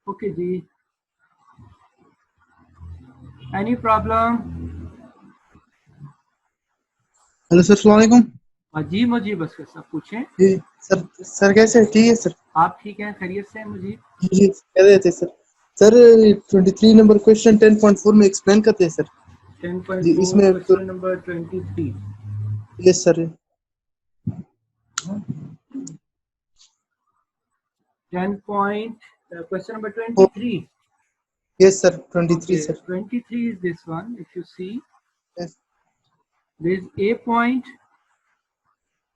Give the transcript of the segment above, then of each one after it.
Okay जी, any problem? Hello sir, अस्सलाम वालेकुम। जी मुझे बस सब पूछें। जी सर कैसे हैं? ठीक है सर। आप ठीक हैं, खैरियत से हैं मुझे? जी कह रहे थे सर। सर 23 नंबर क्वेश्चन 10.4 में एक्सप्लेन करते हैं सर। जी 10.4 इसमें तो question number 23। Yes sir. 10 point question number 23. Yes sir 23 Okay, sir. 23 is this one. If you see, yes there is A point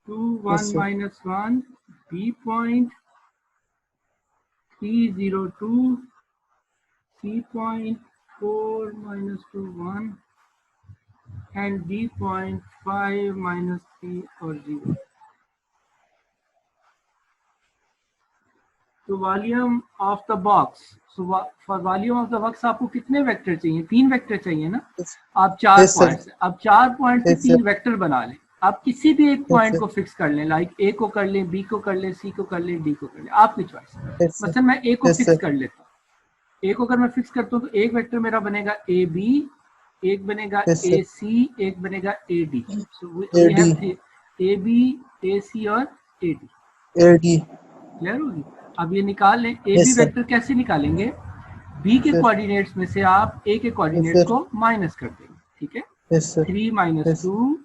2 yes 1 sir. minus 1, B point 302, C point 4 minus 2 1, and D point 5 minus 3 or 0. तो volume of the box, for volume of the box आपको कितने vector चाहिए? 3 vector चाहिए ना। आप 4 yes sir. Point, अब 4 point से yes 3 sir. Vector बना लें। आप किसी भी एक यस पॉइंट सर। को फिक्स कर लें, लाइक ए को कर लें, बी को कर लें, सी को कर लें, डी को कर लें, आपकी चॉइस। Yes sir. मतलब मैं ए को यस फिक्स सर। कर लेता हूँ। ए को अगर मैं फिक्स करता हूँ तो एक वेक्टर मेरा बनेगा ए बी, एक बनेगा यस ए सर। सी, एक बनेगा A D. So A V D. Have A B, A C और A D. A D. Clear होगी? अब ये निकाल लें। A B yes sir. Vector कैसे निकालेंगे? बी के सर। कोऑर्डिनेट्स में से आप ए के यस कोऑर्डिनेट्स सर। को माइनस कर देंगे। ठीक है, yes sir. 3 minus yes 2 3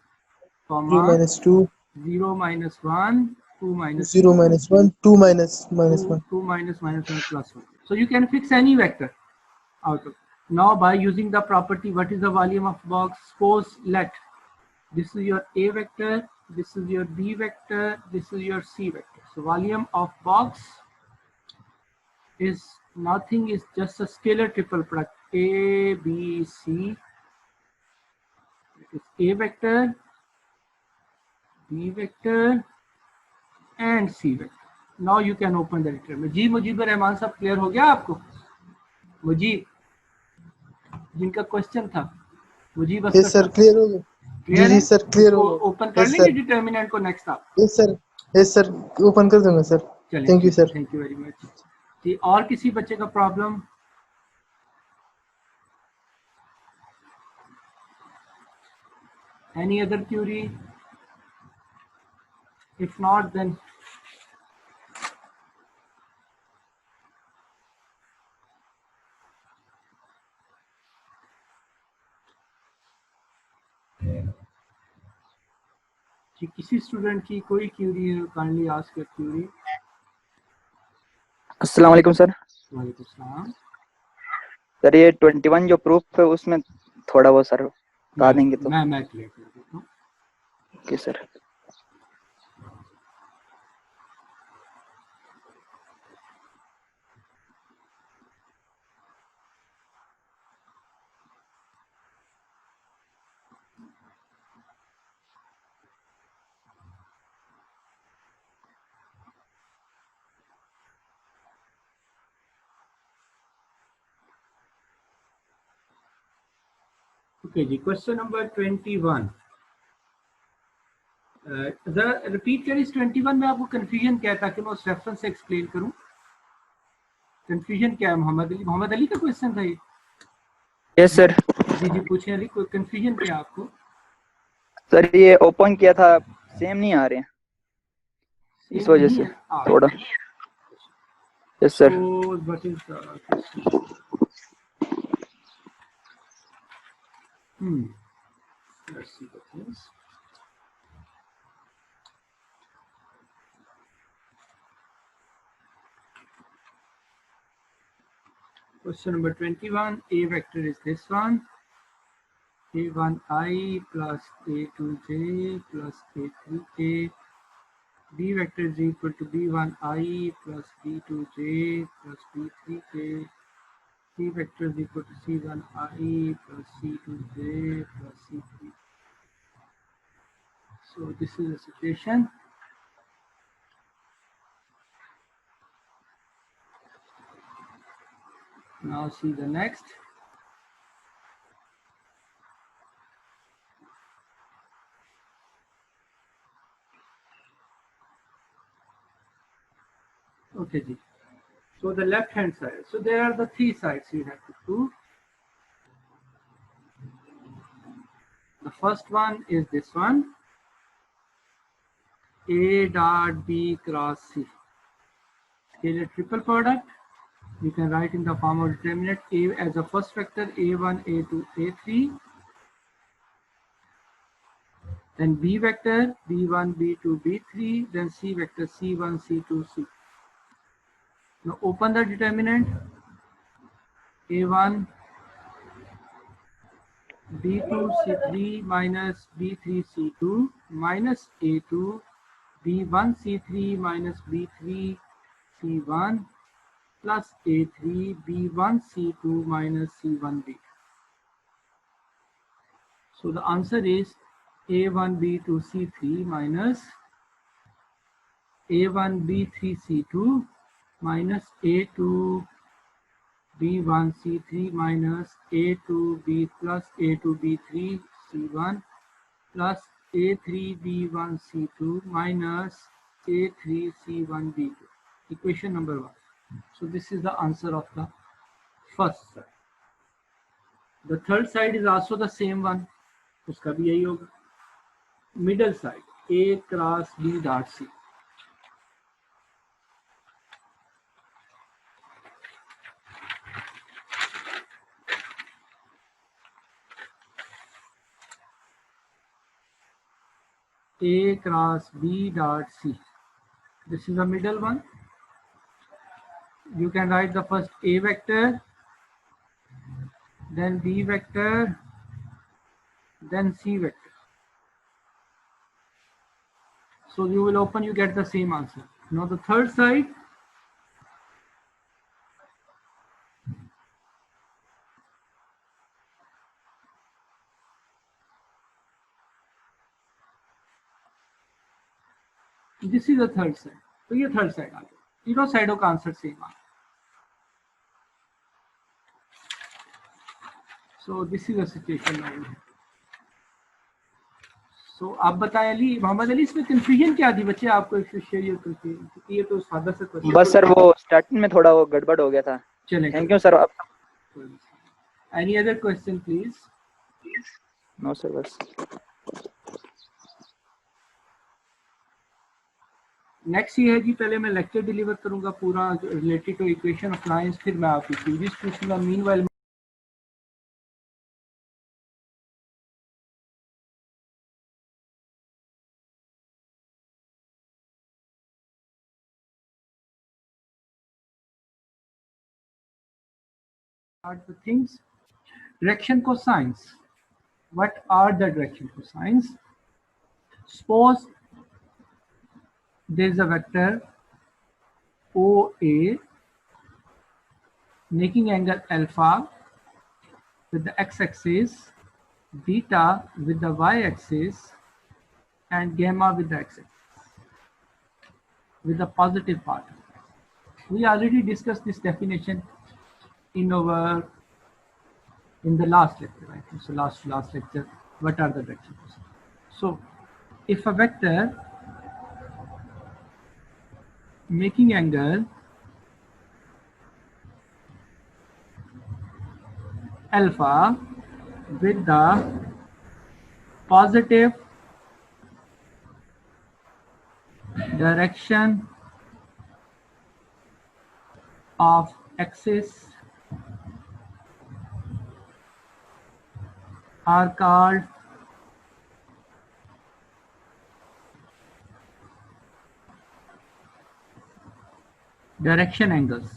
comma minus 2 0 minus 1 2 minus 0 minus 1 2 minus 1 2 minus minus 1 plus 1. So you can fix any vector out of. Now by using the property, what is the volume of box? Suppose let this is your A vector, this is your B vector, this is your C vector. So volume of box is nothing, is just a scalar triple product A, B, C. It is A vector, B vector and C vector. Now you can open the determinant. जी मुजीब रहमान साहब, clear हो गया आपको? मुजीब, जिनका question था, Mujib Oscar yes sir साहब, clear हो गया। जी clear जी है? सर क्लियर इसको हो गया। ओपन कर यस लेंगे सर। डिटर्मिनेंट को नेक्स्ट आप? Yes sir. Yes sir open कर दूंगा सर। चलें थैंक यू ठीक है, sir. Thank you very much ji. और किसी बच्चे का problem? Any other query? If not then कि किसी स्टूडेंट की कोई क्यूरी है, काइंडली आस्क योर क्यूरी। अस्सलाम वालेकुम सर। वालेकुम सलाम। सर ये 21 जो प्रूफ है उसमें थोड़ा वो सर बता देंगे तो। मैं क्लियर कर देता हूँ। Okay sir. ओके जी, क्वेश्चन नंबर 21। जरा रिपीट करिए, इस 21 में आपको कंफ्यूजन क्या है, ताकि मैं उस रेफरेंस से एक्सप्लेन करूं। कंफ्यूजन क्या है? मोहम्मद अली का क्वेश्चन था ये? Yes sir. जी जी पूछें अली, कोई कंफ्यूजन क्या है आपको? सर ये ओपन किया था, सेम नहीं आ रहे हैं इस वजह से थोड़ा। Yes sir. Suppose what is the question? Let's see the things. Question number 21. A vector is this one. A1i plus A2j plus A3k. B vector is equal to B1i plus B2j plus B3k. C vector is equal to C1i plus C2j plus C3. So this is the situation. Now see the next. Okay, ji. So the left hand side. So there are the three sides you have to prove. The first one is this one. A dot B cross C. Scalar triple product. You can write in the form of determinant A as a first vector A1, A2, A3. Then B vector B1, B2, B3. Then C vector C1, C2, C. Now open the determinant. A1, B2, C3 minus B3, C2 minus A2, B1, C3 minus B3, C1 plus A3, B1, C2 minus C1, B2. So the answer is A1, B2, C3 minus A1, B3, C2 minus A2, B1, C3 minus A2, B plus A2, B3, C1 plus A3, B1, C2 minus A3, C1, B2. Equation number 1. So this is the answer of the first side. The third side is also the same one. उसका भी यही होगा. Middle side A cross B dot C. A cross B dot C. This is the middle one. You can write the first A vector, then B vector, then C vector. So you will open, you get the same answer. Now the third side, this is the third side. So ये third side आ गया. तीनों साइडों का answer same आ. So this is the situation now. So आप बताएं अली, मोहम्मद अली, इसमें confusion क्या थी बच्चे आपको? शेयर करके ये तो सादा सा क्वेश्चन. बस सर वो स्टार्टिंग में थोड़ा वो गड़बड़ हो गया था. चलें. Thank you sir. Any other question please? No sir बस. नेक्स्ट ये है जी, पहले मैं लेक्चर डिलीवर करूंगा पूरा related to equation of lines, फिर मैं आपकी सीरीज पूछूंगा. Meanwhile are the things. Direction cosines. What are the direction cosines? Suppose there is a vector OA making angle alpha with the x-axis, beta with the y-axis, and gamma with the x-axis, with the positive part. We already discussed this definition in the last lecture, right? So last lecture, what are the direction cosines? So if a vector making angle alpha with the positive direction of axis are called direction angles.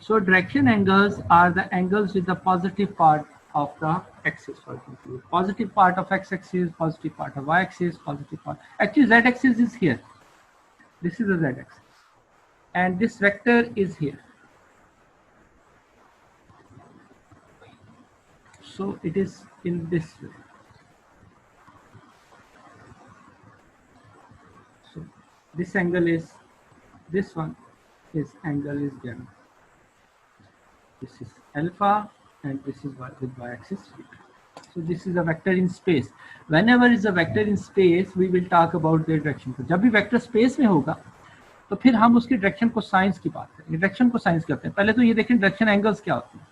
So direction angles are the angles with the positive part of the axis. For example, positive part of x-axis, positive part of y-axis, positive part. Actually, z-axis is here. This is the z-axis, and this vector is here. So it is in this way. So this angle is, this one is angle is gamma. This is alpha and this is with y-axis. So this is a vector in space. Whenever is a vector in space, we will talk about their direction. तो जब भी vector space में होगा, तो फिर हम उसकी direction को साइंस की बात करेंगे। डायरेक्शन को साइंस करते हैं। पहले तो ये देखें डायरेक्शन एंगल्स क्या होते हैं।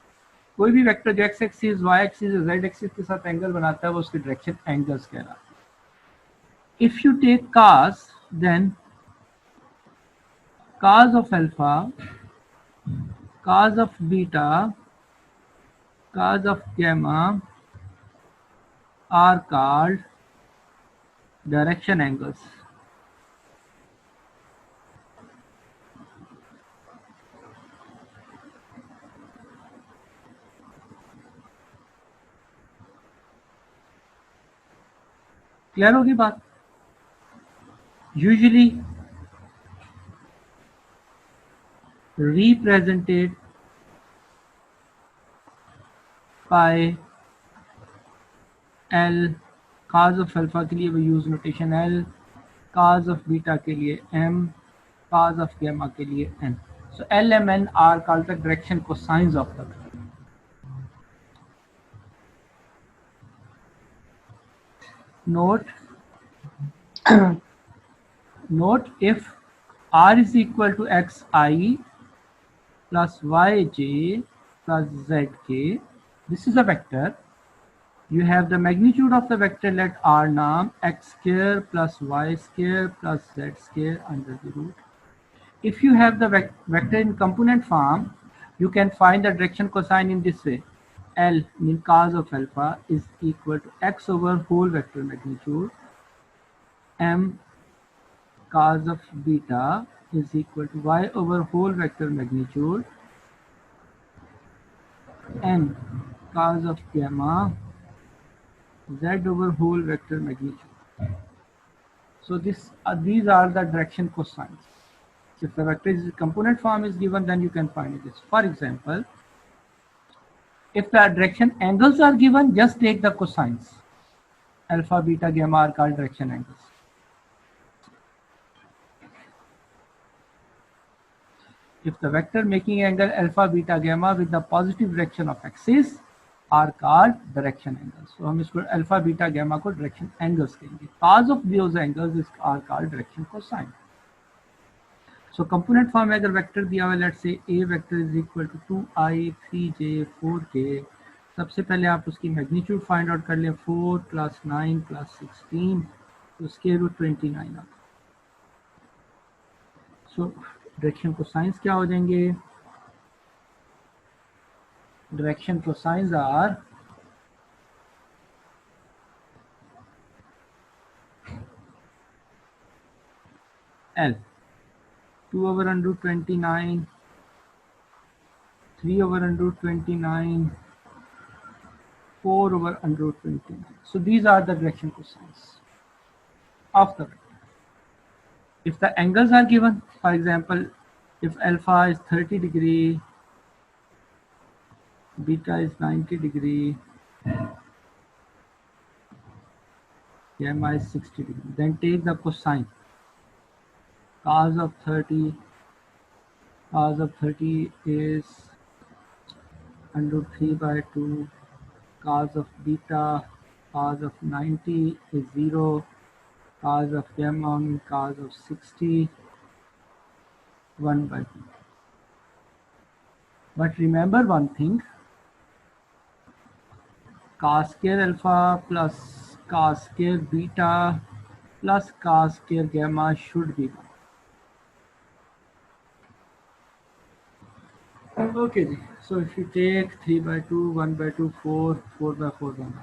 कोई भी वेक्टर जो x axis, y axis, z axis के साथ एंगल बनाता है वो उसकी डायरेक्शन एंगल्स कहलाते हैं। If you take cos, then cos of alpha, cos of beta, cos of gamma are called direction angles. Clear होगी बात? Usually represented by L, cos of alpha के लिए वो use notation L, cos of beta के लिए M, cos of gamma के लिए N. So L, M, N are called the direction cosines of the vector. Note if R is equal to xi plus yj plus zk, this is a vector. You have the magnitude of the vector, let R naam x square plus y square plus z square under the root. If you have the vector in component form, you can find the direction cosine in this way. L, mean cos of alpha, is equal to x over whole vector magnitude. M, cos of beta, is equal to y over whole vector magnitude. N, cos of gamma, z over whole vector magnitude. So these are the direction cosines. If the vector is component form is given, then you can find this. For example, if the direction angles are given, just take the cosines. Alpha, beta, gamma are called direction angles. If the vector making angle alpha, beta, gamma with the positive direction of axis are called direction angles. So हम इसको alpha, beta, gamma को direction angles कहेंगे. Cause of those angles are called direction cosine. So component form में अगर vector दिया हुआ, let's say a vector is equal to 2i, 3j, 4k. सबसे पहले आप उसकी मैग्नीट्यूड फाइंड आउट कर लें. 4 + 9 + 16, तो स्क्वायर रूट 29 आता है. सो डायरेक्शन कोसाइंस क्या हो जाएंगे? Direction cosines are L, 2 over under 29, 3 over under 29, 4 over under 29. So these are the direction cosines of the vector. If the angles are given, for example, if alpha is 30 degree, beta is 90 degree, gamma is 60 degree, then take the cosine. Cos of 30 is under 3/2. Cos of beta, cos of 90 is 0. Cos of gamma, cos of 60, 1/2. But remember one thing, cos square alpha plus cos square beta plus cos square gamma should be 1. Okay, so if you take 3/2, 1/2, 4, 4/4, 1.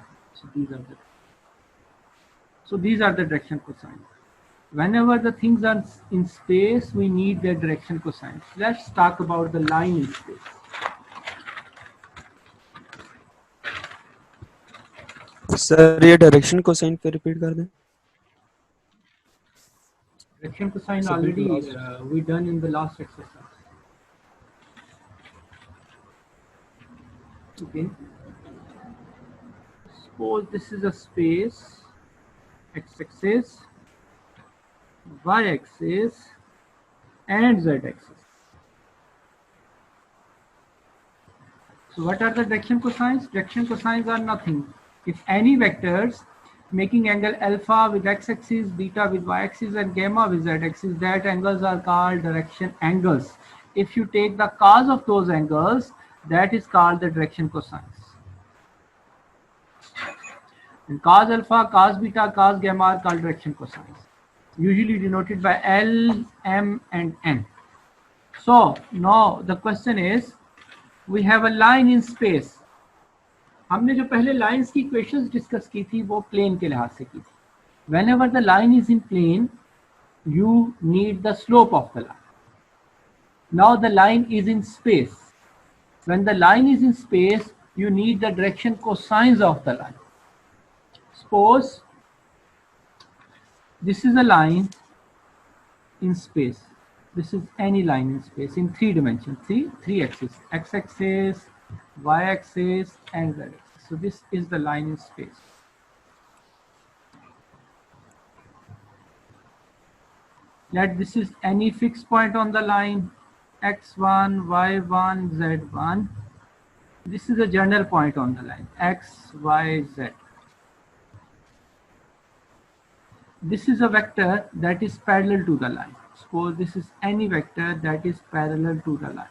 So these are the direction cosines. Whenever the things are in space, we need their direction cosines. Let's talk about the line in space. Sir ये direction cosine पे repeat कर दें. Direction cosine already we done in the last exercise. Okay. Suppose this is a space, x-axis, y-axis, and z-axis. So what are the direction cosines? Direction cosines are nothing. If any vectors making angle alpha with x-axis, beta with y-axis, and gamma with z-axis. That angles are called direction angles. If you take the cos of those angles, that is called the direction cosines. And cos alpha, cos beta, cos gamma are called direction cosines, usually denoted by L, M, and N. So now the question is, we have a line in space. हमने जो पहले lines की equations discuss की थी वो plane के लिहाज से की थी. Whenever the line is in plane, you need the slope of the line. Now the line is in space. When the line is in space, you need the direction cosines of the line. Suppose this is a line in space. This is any line in space in 3 dimensions, three axes, x-axis, y-axis, and z-axis. So this is the line in space. Let this is any fixed point on the line, x1, y1, z1. This is a general point on the line, x, y, z. This is a vector that is parallel to the line. Suppose this is any vector that is parallel to the line.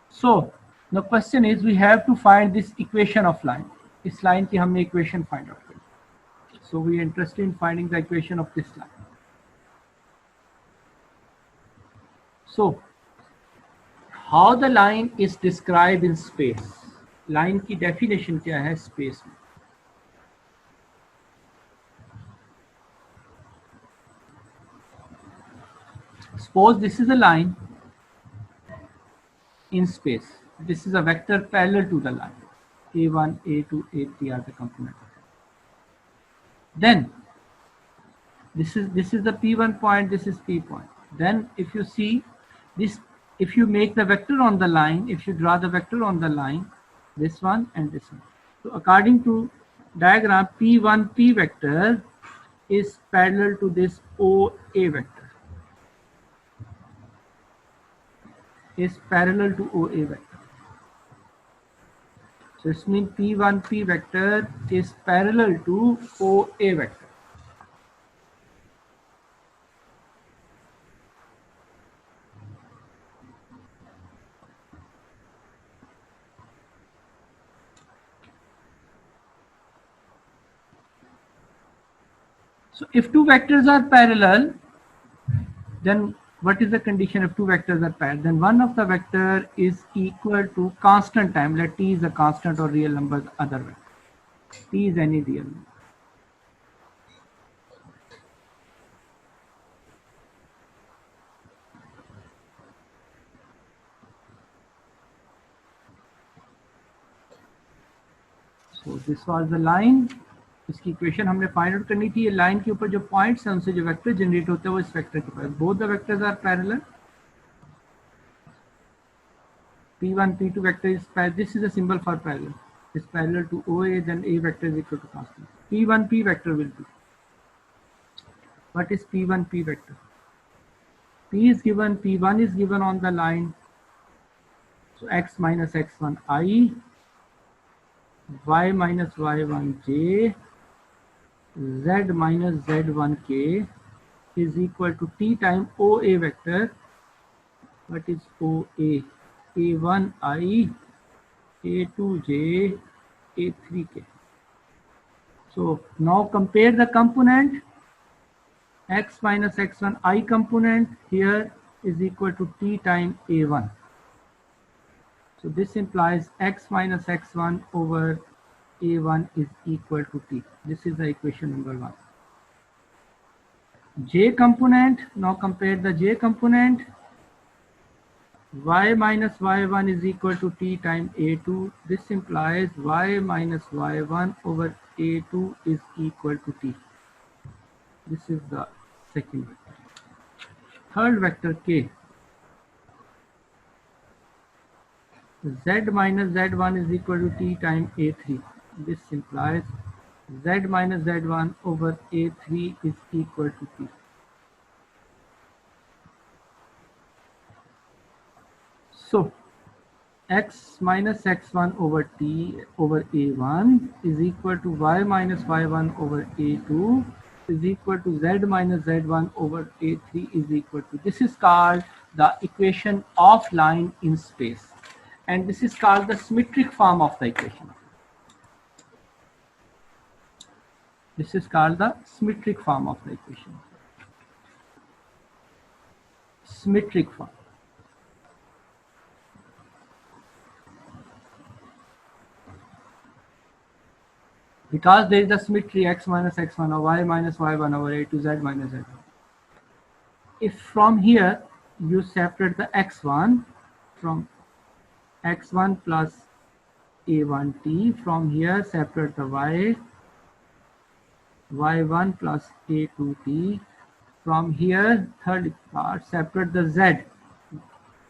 So the question is, we have to find this equation of line. इस line की हमने equation find out करी. So we are interested in finding the equation of this line. So how the line is described in space? Line की definition क्या है space में? Suppose this is a line in space. This is a vector parallel to the line. A1, A2, A3 are the components. Then this is the P1 point, this is P point. Then if you see this, if you make the vector on the line, if you draw the vector on the line, this one and this one. So according to diagram, P1 P vector is parallel to this OA vector. Is parallel to OA vector. So it means P1 P vector is parallel to OA vector. So if two vectors are parallel, then what is the condition if two vectors are parallel? Then one of the vector is equal to constant time. Let t is a constant or real number, the other vector. T is any real number. So this was the line. इसकी equation हमने find out करनी थी. ये line के ऊपर जो points हैं उनसे जो वेक्टर जनरेट होते हैं वो इस वेक्टर के पास. Both the vectors are parallel. P1 P2 vector is parallel. This is a symbol for parallel. Is parallel to OA, then A vector is equal to constant. P1 P vector will be. What is P1 P vector? P is given, P1 is given on the line. So x minus x1 I, y minus y1 j, z minus z1 k is equal to t time OA vector. What is OA? A1 I, A2 j, A3 k. So now compare the component. X minus x1 I component here is equal to t time A1. So this implies x minus x1 over A1 is equal to t. This is the equation number 1. J component, now compare the J component. Y minus y1 is equal to t time A2. This implies y minus y1 over A2 is equal to t. This is the second vector. Third vector k. Z minus z1 is equal to t time A3. This implies z minus z1 over A3 is equal to t. So x minus x1 over t over a1 is equal to y minus y1 over a2 is equal to z minus z1 over a3 is equal to, this is called the equation of line in space, and this is called the symmetric form of the equation. This is called the symmetric form of the equation. Symmetric form. Because there is a symmetry x minus x1 or y minus y1 over a to z minus z1. If from here you separate the x1 from x1 plus a1t, from here separate the y1 plus a2t, from here third part separate the z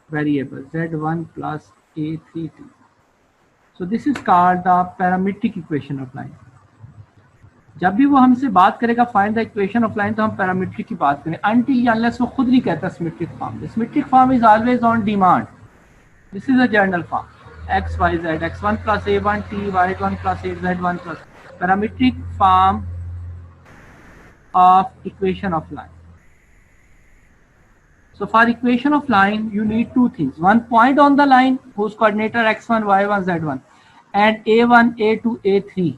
variable z1 plus a3t. So this is called the parametric equation of line. जब भी वो हमसे बात करेगा find the equation of line, तो हम parametric की बात करें until unless वो खुद नहीं कहता symmetric form. The symmetric form is always on demand. This is a general form. X, Y, Z, x1 plus a1 t, y1 plus a z1 plus parametric form of equation of line. So for equation of line, you need two things. One point on the line whose coordinate are x1, y1, z1, and a1, a2, a3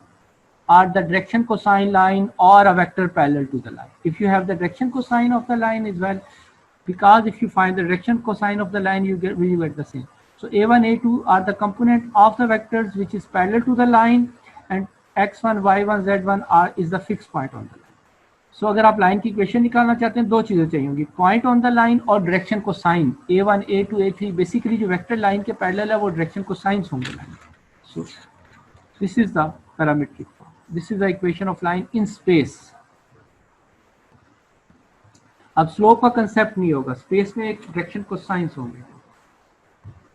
are the direction cosine line or a vector parallel to the line. If you have the direction cosine of the line as well, because if you find the direction cosine of the line, you get the same. So a1, a2 are the component of the vectors which is parallel to the line, and x1, y1, z1 is the fixed point on the line. So अगर आप line की equation निकालना चाहते हैं, दो चीजें चाहिए होंगी, पॉइंट ऑन द लाइन और direction cosine. a1, a2, a3 basically जो वेक्टर लाइन के पैरेलल है वो डायरेक्शन को साइंस होंगे line. So this is the parametric form. This is the equation of line in space. अब slope का concept नहीं होगा, स्पेस में एक डायरेक्शन को साइंस होंगे.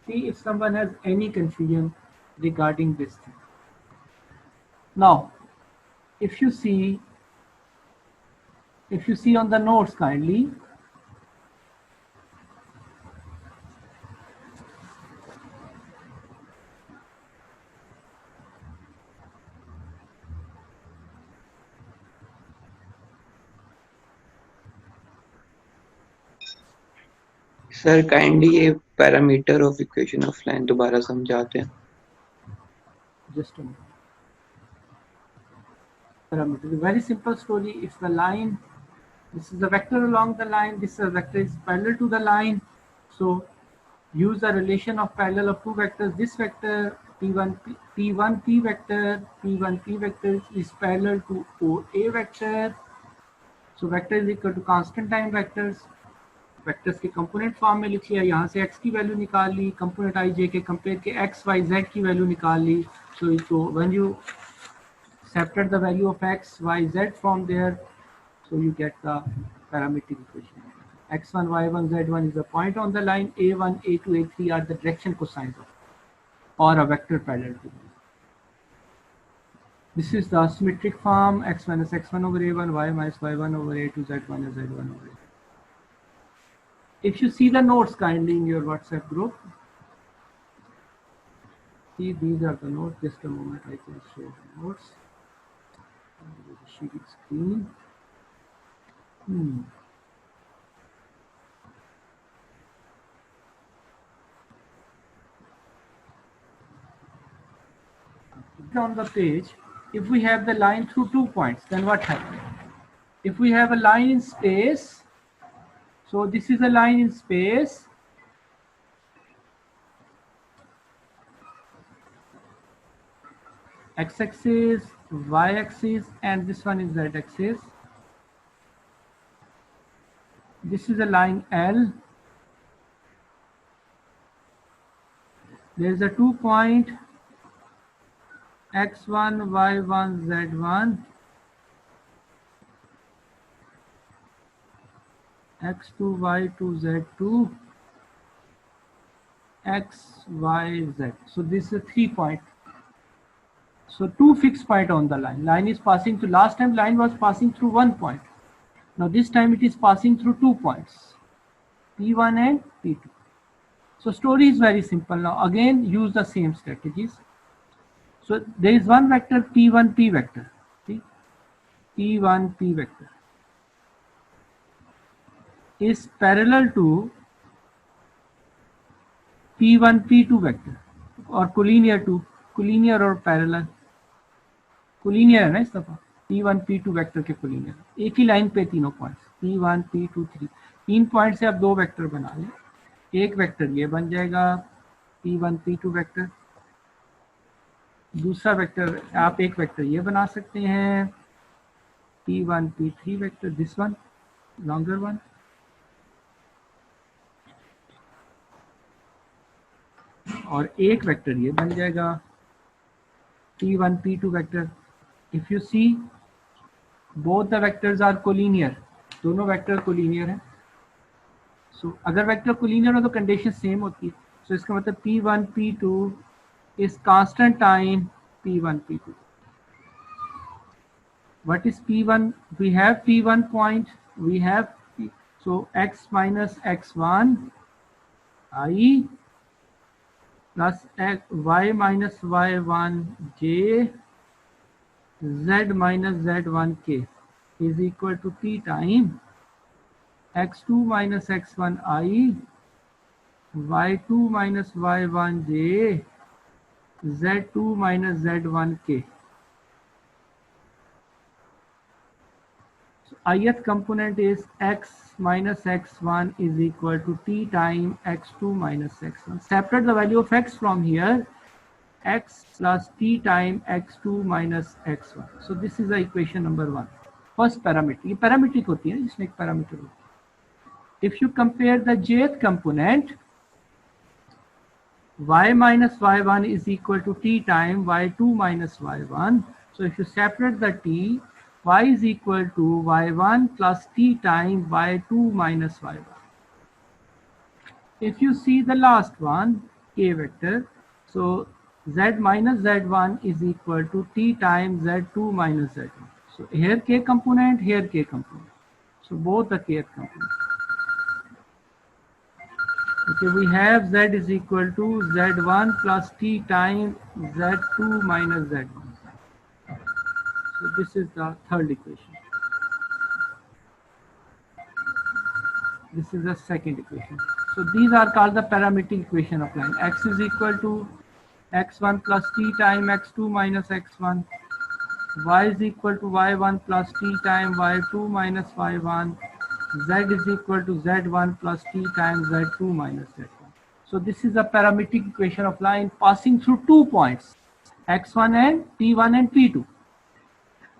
See if someone has any confusion regarding this thing. Now, if you see on the notes kindly, sir kindly ये parameter of equation of line दोबारा समझाते हैं. just a minute. Parameter, very simple story. If the line, this is the vector along the line, this is a vector is parallel to the line, so use the relation of parallel of two vectors. This vector p1 p vector is parallel to OA vector, so vector is equal to constant time vectors. Vectors के component form में लिख लिया, यहाँ से x की value निकाल ली, component i j के compare के x y z की वैल्यू निकाल ली. So when you separate the value of x y z from there, so you get the parametric equation. x1 y1 z1 is the point on the line, a1 a2 a3 are the direction cosines of or a vector parallel to them. This is the symmetric form, x minus x1 over a1, y minus y1 over a2, z minus z1 over a2. If you see the notes kindly in your WhatsApp group, see these are the notes. Just a moment, I can show the notes. Sharing screen. On the page, if we have the line through 2 points, then what happens? If we have a line in space, so this is a line in space. X-axis, y-axis, and this one is z-axis. This is a line L. There is a 2 point x1, y1, z1. x2, y2, z2, x, y, z. So this is a 3 point. So 2 fixed point on the line. Line is passing through. Last time line was passing through 1 point. Now this time it is passing through 2 points, P1 and P2. So story is very simple. Now again use the same strategies. So there is one vector P1 P vector. See? P1 P vector is parallel to P1 P2 vector और collinear to collinear और parallel collinear है ना इस दफा P1 P2 vector के collinear एक ही line पे तीनों पॉइंट्स P1 P2 3 तीन पॉइंट से आप दो वेक्टर बना लें एक वेक्टर ये बन जाएगा P1 P2 वेक्टर दूसरा वेक्टर आप एक वेक्टर ये बना सकते हैं P1 P3 vector this one longer one और एक वेक्टर ये बन जाएगा P1 P2 vector if you see both the vectors are collinear दोनों वेक्टर कोलिनियर हैं सो अगर वेक्टर कोलिनियर हो तो कंडीशन सेम होती है सो इसका मतलब P1 P2 is constant time P1 P2 what is P1 we have P1 point we have so x minus x1 I plus y minus y1 j z minus z1 k is equal to t time x2 minus x1 I y2 minus y1 j z2 minus z1 k. So ith component is x minus x1 is equal to t time x2 minus x1. Separate the value of x from here x plus t time x2 minus x1. So this is the equation number 1. First parameter. ये parametric होती है इसमें एक parameter होती है. If you compare the jth component y minus y1 is equal to t time y2 minus y1. So if you separate the t, y is equal to y1 plus t time y2 minus y1. If you see the last one, k vector, so z minus z1 is equal to t times z2 minus z1. So here k component, here k component. So both the kth component. Okay, we have z is equal to z1 plus t time z2 minus z1. So this is the third equation. This is the second equation. So these are called the parametric equation of line. X is equal to x1 plus t time x2 minus x1. Y is equal to y1 plus t time y2 minus y1. Z is equal to z1 plus t times z2 minus z1. So this is a parametric equation of line passing through 2 points, x1 and t1 and p2.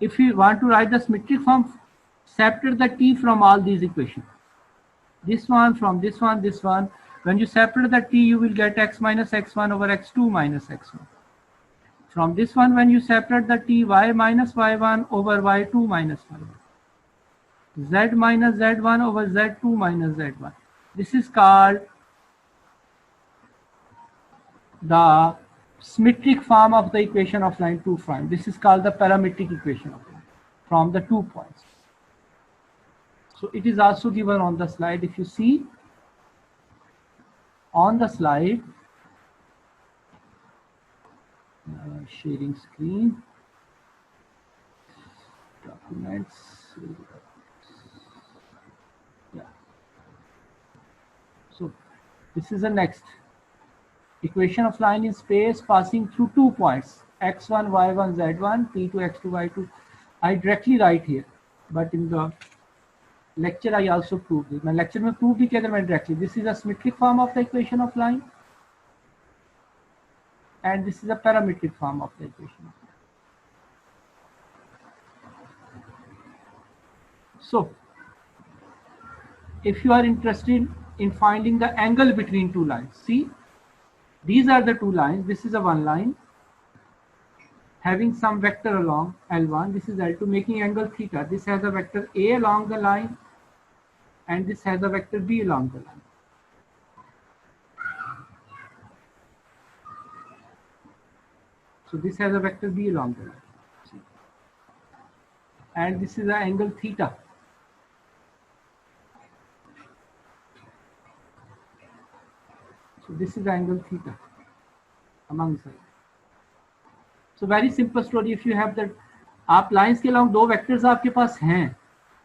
If you want to write the symmetric form, separate the t from all these equations. This one from this one, this one. When you separate the t, you will get x minus x1 over x2 minus x1. From this one, when you separate the t, y minus y1 over y2 minus y1. Z minus Z1 over Z2 minus Z1. This is called the symmetric form of the equation of line 2 prime. This is called the parametric equation of line from the 2 points. So it is also given on the slide. If you see on the slide, sharing screen, documents. Yeah. So this is the next equation of line in space passing through 2 points x1 y1 z1 p2 x2 y2. I directly write here, but in the lecture I also proved it. My lecture में prove भी किया मैं directly. This is a symmetric form of the equation of line, and this is a parametric form of the equation of line. So if you are interested in finding the angle between two lines, see, these are the two lines. This is a one line having some vector along L1. This is L2 making angle theta. This has a vector A along the line and this has a vector B along the line. So this has a vector B along the line. See. And this is the angle theta. So this is angle theta among sides. So very simple story. If you have that, आप lines के along दो vectors आपके पास हैं,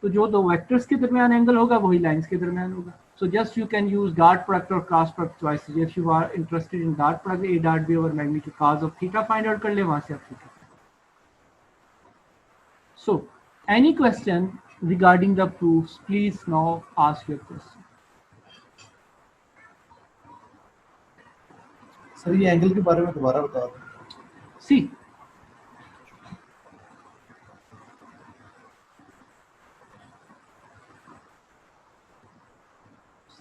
तो जो दो vectors के दरमियान एंगल होगा वही लाइंस के दरमियान होगा. So just you can use dot product or cross product choices. If you are interested in dot product, a dot b over magnitude cos of theta find out कर ले, वहां से आप theta. So any question regarding the proofs, please now ask your question. Sir ये angle के बारे में दोबारा बता दो. See,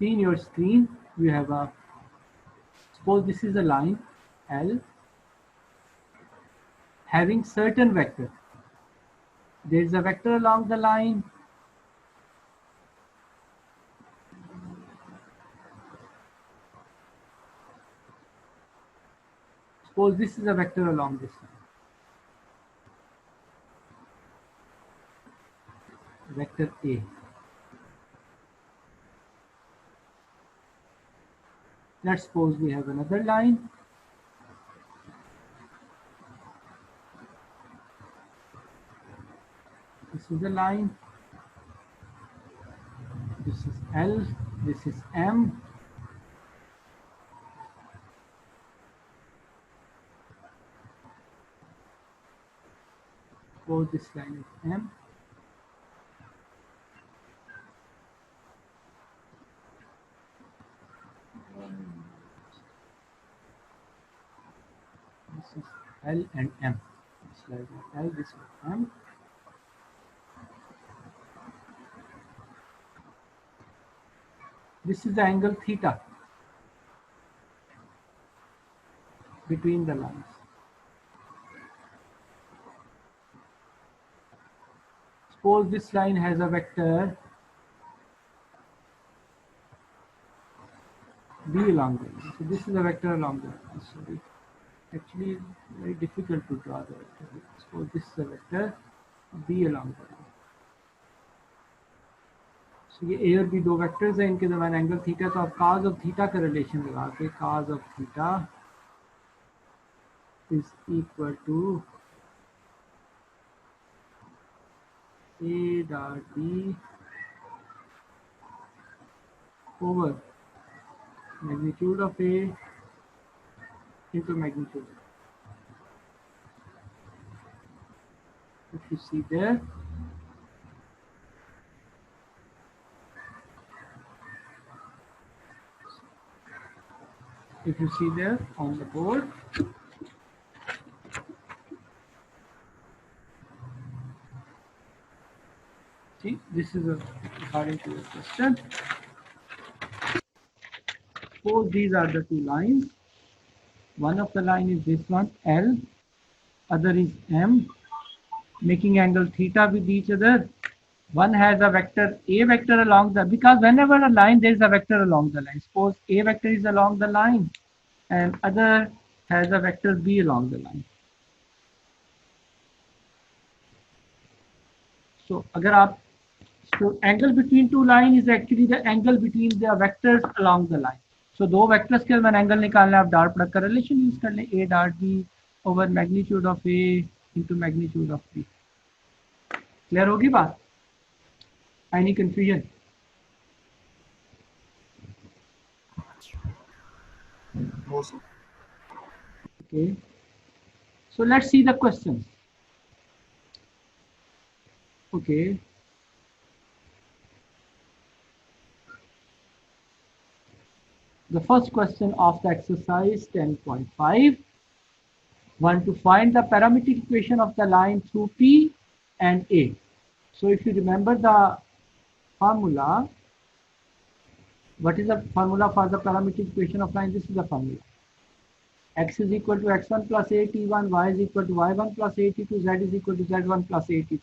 in your screen you have a, suppose this is a line L having certain vector. There is a vector along the line. Suppose this is a vector along this line. Vector A. Let's suppose we have another line. This is a line. This is L. This is M. Suppose this line is M. This is L and M. This line is L, this is M. This is the angle theta between the lines. Suppose this line has a vector B along the line. So this is a vector along the line. So actually it's very difficult to draw the vector. Suppose this is a vector B along the line. So ये A और B दो vectors हैं, इनके दरमियान angle theta, तो आप cos of theta का relation लगा के cos of theta is equal to A dot B over magnitude of A into magnitude. If you see there, on the board, see, this is according to your question. Suppose these are the two lines. One of the line is this one L, other is M, making angle theta with each other. One has a vector A vector along the, because whenever a line there is a vector along the line. Suppose A vector is along the line and other has a vector B along the line. So अगर आप, so angle between two line is actually the angle between the vectors along the line. So दो vectors के दरमियान angle निकालना है, आप dot product का relation use कर लें, A dot B over magnitude of A into magnitude of B. Clear होगी बात? Any confusion? Okay. So let's see the questions. Okay. The first question of the exercise 10.5. Want to find the parametric equation of the line through P and A. So if you remember the formula, what is the formula for the parametric equation of line? This is the formula. X is equal to x1 plus at1, y is equal to y1 plus at2, z is equal to z1 plus at2.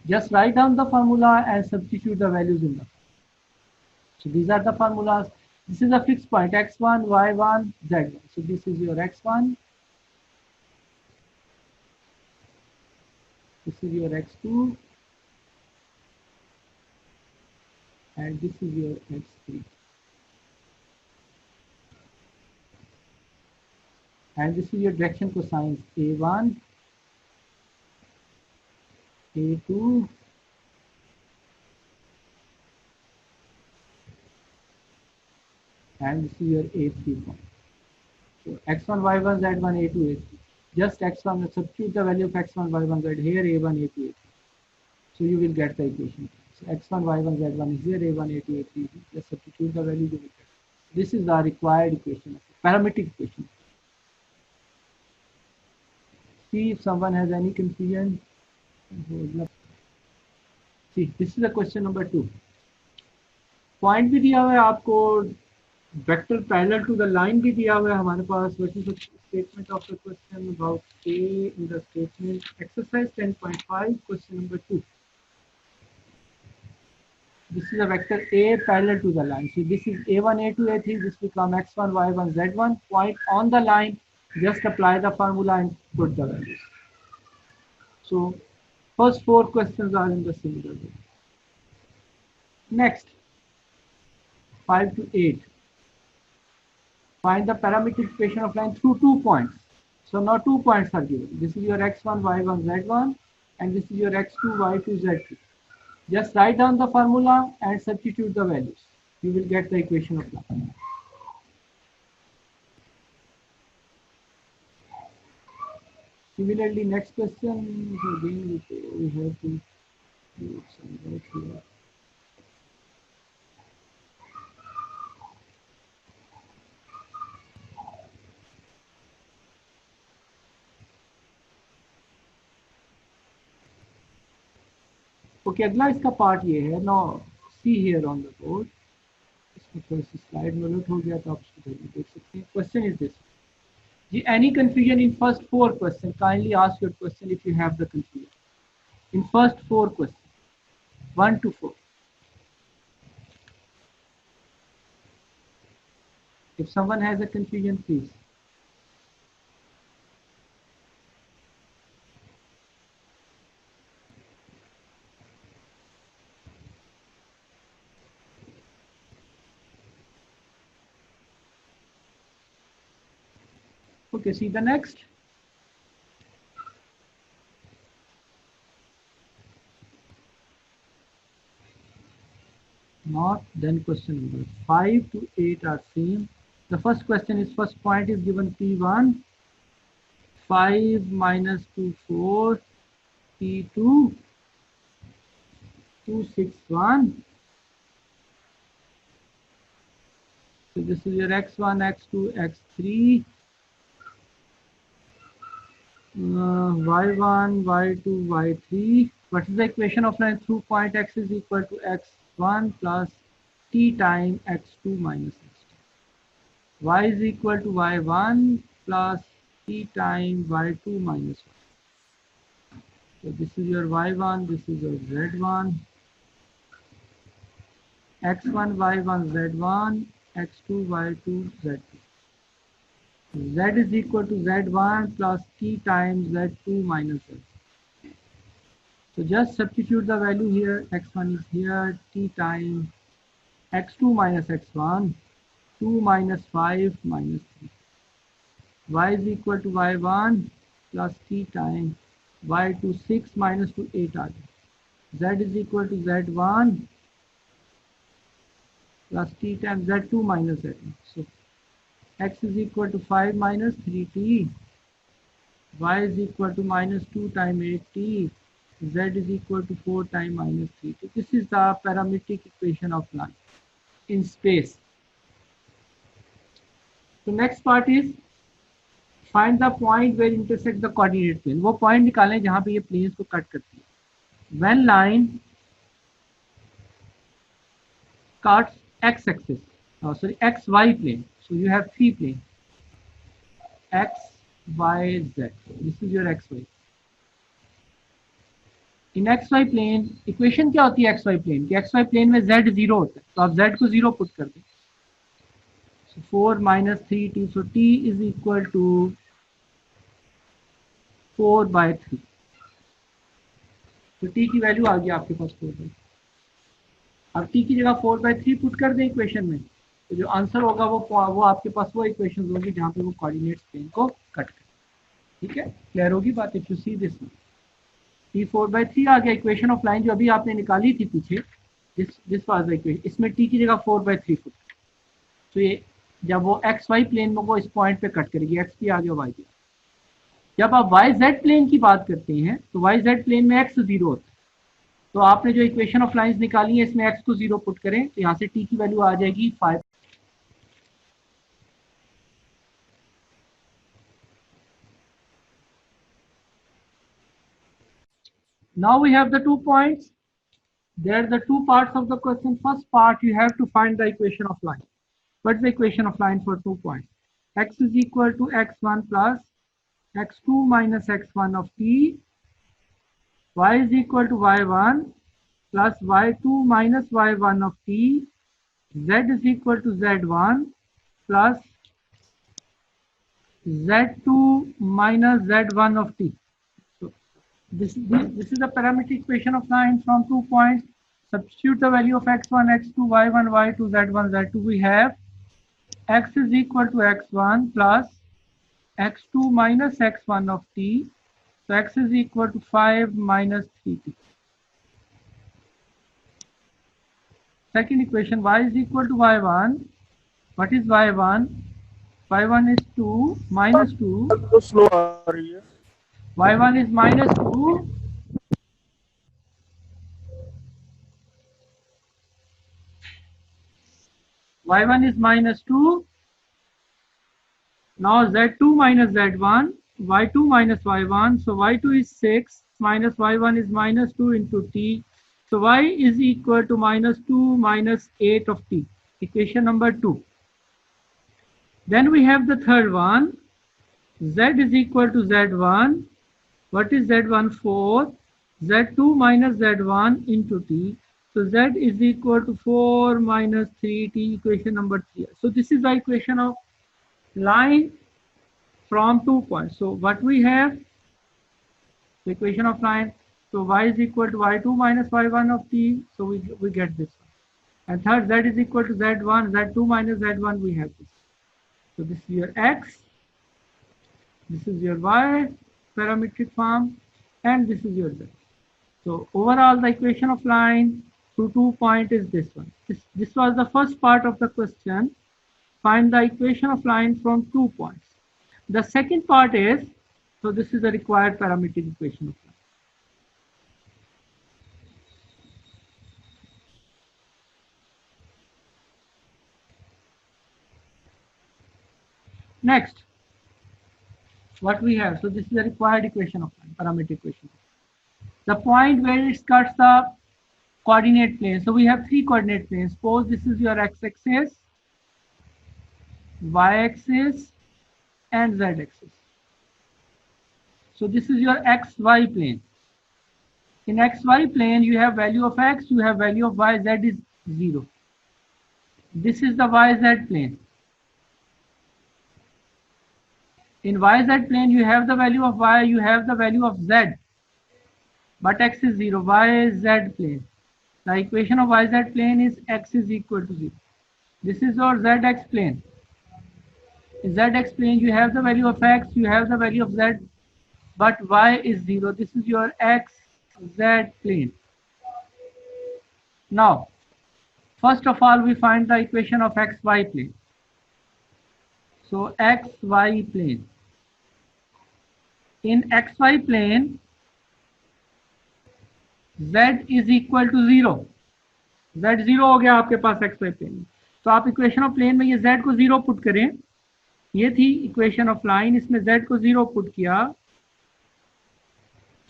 Just write down the formula and substitute the values in the. So these are the formulas. This is a fixed point, x1, y1, z1. So this is your x1. This is your x2. And this is your x3. and this is your direction cosine A1, A2, and this is your A3 point. So x1, y1, z1, a2, a3. Just x1, substitute the value of x1, y1, z here, a1, a2, a3. So you will get the equation. So x1, y1, z1 is here, a1, a2, a3. Just substitute the value, you will get. This is the required equation, parametric equation. See if someone has any confusion. See, this is the question number 2. Point भी दिया हुआ है आपको, vector parallel to the line भी दिया हुआ है हमारे पास. What is the statement of the question about A in the statement? Exercise 10.5, question number 2. This is a vector A parallel to the line. So this is A1, A2, A3. This become x1, y1, z1. Point on the line. Just apply the formula and put the values. So first 4 questions are in the similar way. Next, 5 to 8. Find the parametric equation of line through 2 points. So now 2 points are given. This is your x1, y1, z1, and this is your x2, y2, z2. Just write down the formula and substitute the values. You will get the equation of line. Similarly, next question, again we have to do some work here. Okay अगला इसका part ये है. Now see here on the board. इसमें थोड़ी सी slide में उलट हो गया तो आप उसको देख सकते हैं. Question is this. जी any confusion in first 4 question? Kindly ask your question if you have the confusion in first 4 question 1 to 4. If someone has a confusion, please. Okay, see the next. Not, then question number 5 to 8 are same. The first question is, first point is given P1, 5 minus 2, 4, P2, 2, 6, 1. So this is your x1, x2, x3, y1, y2, y3. What is the equation of line through point x is equal to x1 plus t time x2 minus x2. Y is equal to y1 plus t time y2 minus 1. So this is your y1, this is your z1, x1, y1, z1, x2, y2, z2. Z is equal to z1 plus t times z2 minus z. So just substitute the value here. X1 is here, t times x2 minus x1, 2 minus 5 minus 3. Y is equal to y1 plus t times y2, 6 minus 2, 8 are there. Z is equal to z1 plus t times z2 minus z. So x is equal to 5 minus 3t, y is equal to minus 2 times 8t, z is equal to 4 times minus 3t. This is the parametric equation of line in space. So next part is find the point where intersect the coordinate plane. वो point निकालें जहाँ पे ये planes को cut करती है. When line cuts x-axis, xy plane. So you have 3 planes, x, y, z. This is your xy. In xy plane, equation क्या होती है xy plane? कि xy plane में z 0 होता है, तो आप z को 0 पुट कर दें. So 4 minus 3t, so t is equal to 4 by 3. तो t की वैल्यू आ गई आपके पास 4 by 3. अब t की जगह 4 by 3 पुट कर दें इक्वेशन में, तो जो आंसर होगा वो आपके पास वो इक्वेशन होगी जहाँ पे वो कोऑर्डिनेट्स प्लेन को कट कर, ठीक है, क्लियर होगी बात। If you see this t 4/3 आ गया इक्वेशन ऑफ लाइन जो अभी आपने निकाली थी पीछे, दिस वाज द इक्वेशन, इसमें t की जगह 4/3 फुट। तो ये जब वो एक्स वाई प्लेन में वो इस पॉइंट पे कट करेगी, एक्स भी आ गया वाई भी। जब आप वाई जेड प्लेन की बात करते हैं तो वाई जेड प्लेन में एक्स 0 होता है, तो आपने जो इक्वेशन ऑफ लाइंस निकाली है इसमें एक्स को 0 पुट करें तो यहाँ से t की वैल्यू आ जाएगी 5। Now we have the 2 points. There are the 2 parts of the question. First part, you have to find the equation of line. What's the equation of line for 2 points? X is equal to x1 plus x2 minus x1 of t. Y is equal to y1 plus y2 minus y1 of t. Z is equal to z1 plus z2 minus z1 of t. This is the parametric equation of line from 2 points. Substitute the value of x1, x2, y1, y2, z1, z2. We have x is equal to x1 plus x2 minus x1 of t. So x is equal to 5 minus 3t. Second equation, y is equal to y1. What is y1? y1 is 2 minus 2. y1 is minus 2. y1 is minus 2. Now z2 minus z1, y2 minus y1. So y2 is 6 minus y1 is minus 2 into t. So y is equal to minus 2 minus 8 of t. Equation number 2. Then we have the third one. Z is equal to z1. What is z1 for? z2 minus z1 into t. So z is equal to 4 minus 3t, equation number 3. So this is the equation of line from 2 points. So what we have, the equation of line, so y is equal to y2 minus y1 of t. So we get this one. And third, z is equal to z1, z2 minus z1, we have this. So this is your x, this is your y parametric form, and this is your z. So overall the equation of line to 2 point is this one. This was the first part of the question. Find the equation of line from 2 points. The second part is, so this is the required parametric equation of line. Next, what we have, so this is the required equation of line, parametric equation. The point where it cuts the coordinate plane. So we have 3 coordinate planes. Suppose this is your x-axis, y-axis, and z-axis. So this is your xy plane. In xy plane, you have value of x, you have value of y, z is 0. This is the yz plane. In yz plane, you have the value of y, you have the value of z, but x is 0, yz plane. The equation of yz plane is x is equal to 0. This is your zx plane. In zx plane, you have the value of x, you have the value of z, but y is 0. This is your xz plane. Now, first of all, we find the equation of xy plane. So xy plane. In xy plane, z is equal to 0. z 0 हो गया आपके पास xy plane में, तो आप equation of plane में ये z को 0 put करें। ये थी इक्वेशन ऑफ लाइन, इसमें z को 0 पुट किया,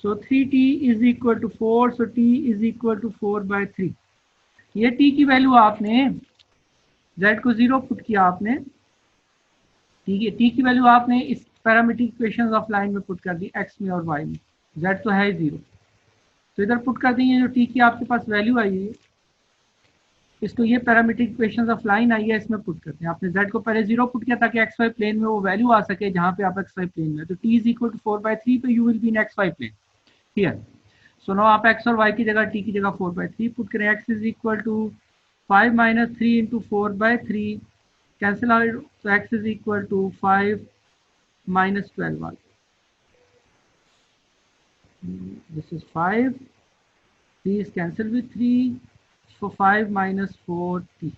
so 3t is equal to 4, so t is equal to 4/3। ये t की वैल्यू आपने z को 0 पुट किया आपने, ठीक है, t की वैल्यू आपने इस पैरामीट्रिक इक्वेशंस ऑफ लाइन में पुट कर दी, x में और y में, z तो है 0, तो इधर पुट कर देंगे। जो t की आपके पास वैल्यू आई है, इसको ये पैरामीट्रिक इक्वेशंस ऑफ लाइन आई है, इसमें पुट करते हैं। आपने z को पहले 0 पुट किया ताकि xy प्लेन में वो वैल्यू आ सके जहां पे आप xy प्लेन में, तो t इज इक्वल टू 4/3 पे you will be in xy plane here. So now आप x और y की जगह t की जगह 4/3 पुट करें। x is equal to 5 minus 3 into 4/3, cancel out, तो x is equal to 5 minus 12 आ गया. This is 5. 3 is cancelled with 3. So 5 minus 4 t.